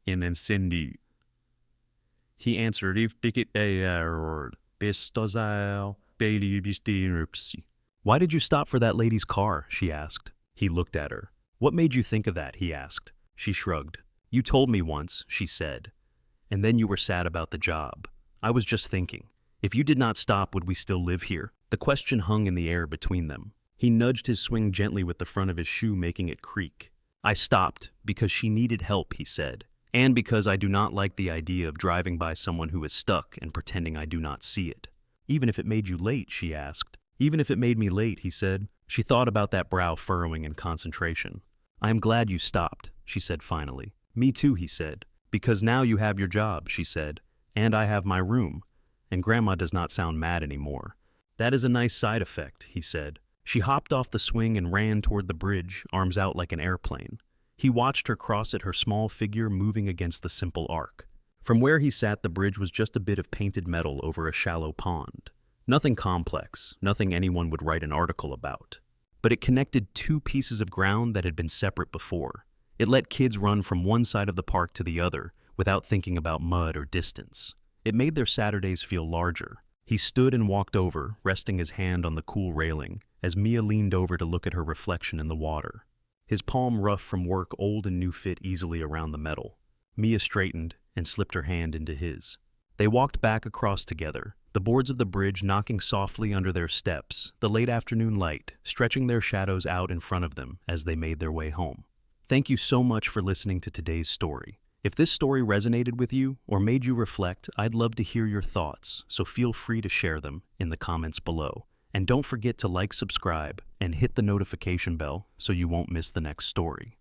in incendi." He answered, "If ticket word, bestozile, bailey bistirupsi." "Why did you stop for that lady's car?" she asked. He looked at her. "What made you think of that?" he asked. She shrugged. "You told me once," she said. "And then you were sad about the job. I was just thinking, if you did not stop, would we still live here?" The question hung in the air between them. He nudged his swing gently with the front of his shoe, making it creak. "I stopped because she needed help," he said, "and because I do not like the idea of driving by someone who is stuck and pretending I do not see it." "Even if it made you late?" she asked. "Even if it made me late," he said. She thought about that brow furrowing in concentration. "I am glad you stopped," she said finally. "Me too," he said. "Because now you have your job," she said, "and I have my room, and Grandma does not sound mad anymore." "That is a nice side effect," he said. She hopped off the swing and ran toward the bridge, arms out like an airplane. He watched her cross it, her small figure moving against the simple arc. From where he sat, the bridge was just a bit of painted metal over a shallow pond. Nothing complex, nothing anyone would write an article about. But it connected two pieces of ground that had been separate before. It let kids run from one side of the park to the other without thinking about mud or distance. It made their Saturdays feel larger. He stood and walked over, resting his hand on the cool railing, as Mia leaned over to look at her reflection in the water. His palm, rough from work, old and new, fit easily around the metal. Mia straightened and slipped her hand into his. They walked back across together, the boards of the bridge knocking softly under their steps, the late afternoon light stretching their shadows out in front of them as they made their way home. Thank you so much for listening to today's story. If this story resonated with you or made you reflect, I'd love to hear your thoughts, so feel free to share them in the comments below. And don't forget to like, subscribe, and hit the notification bell so you won't miss the next story.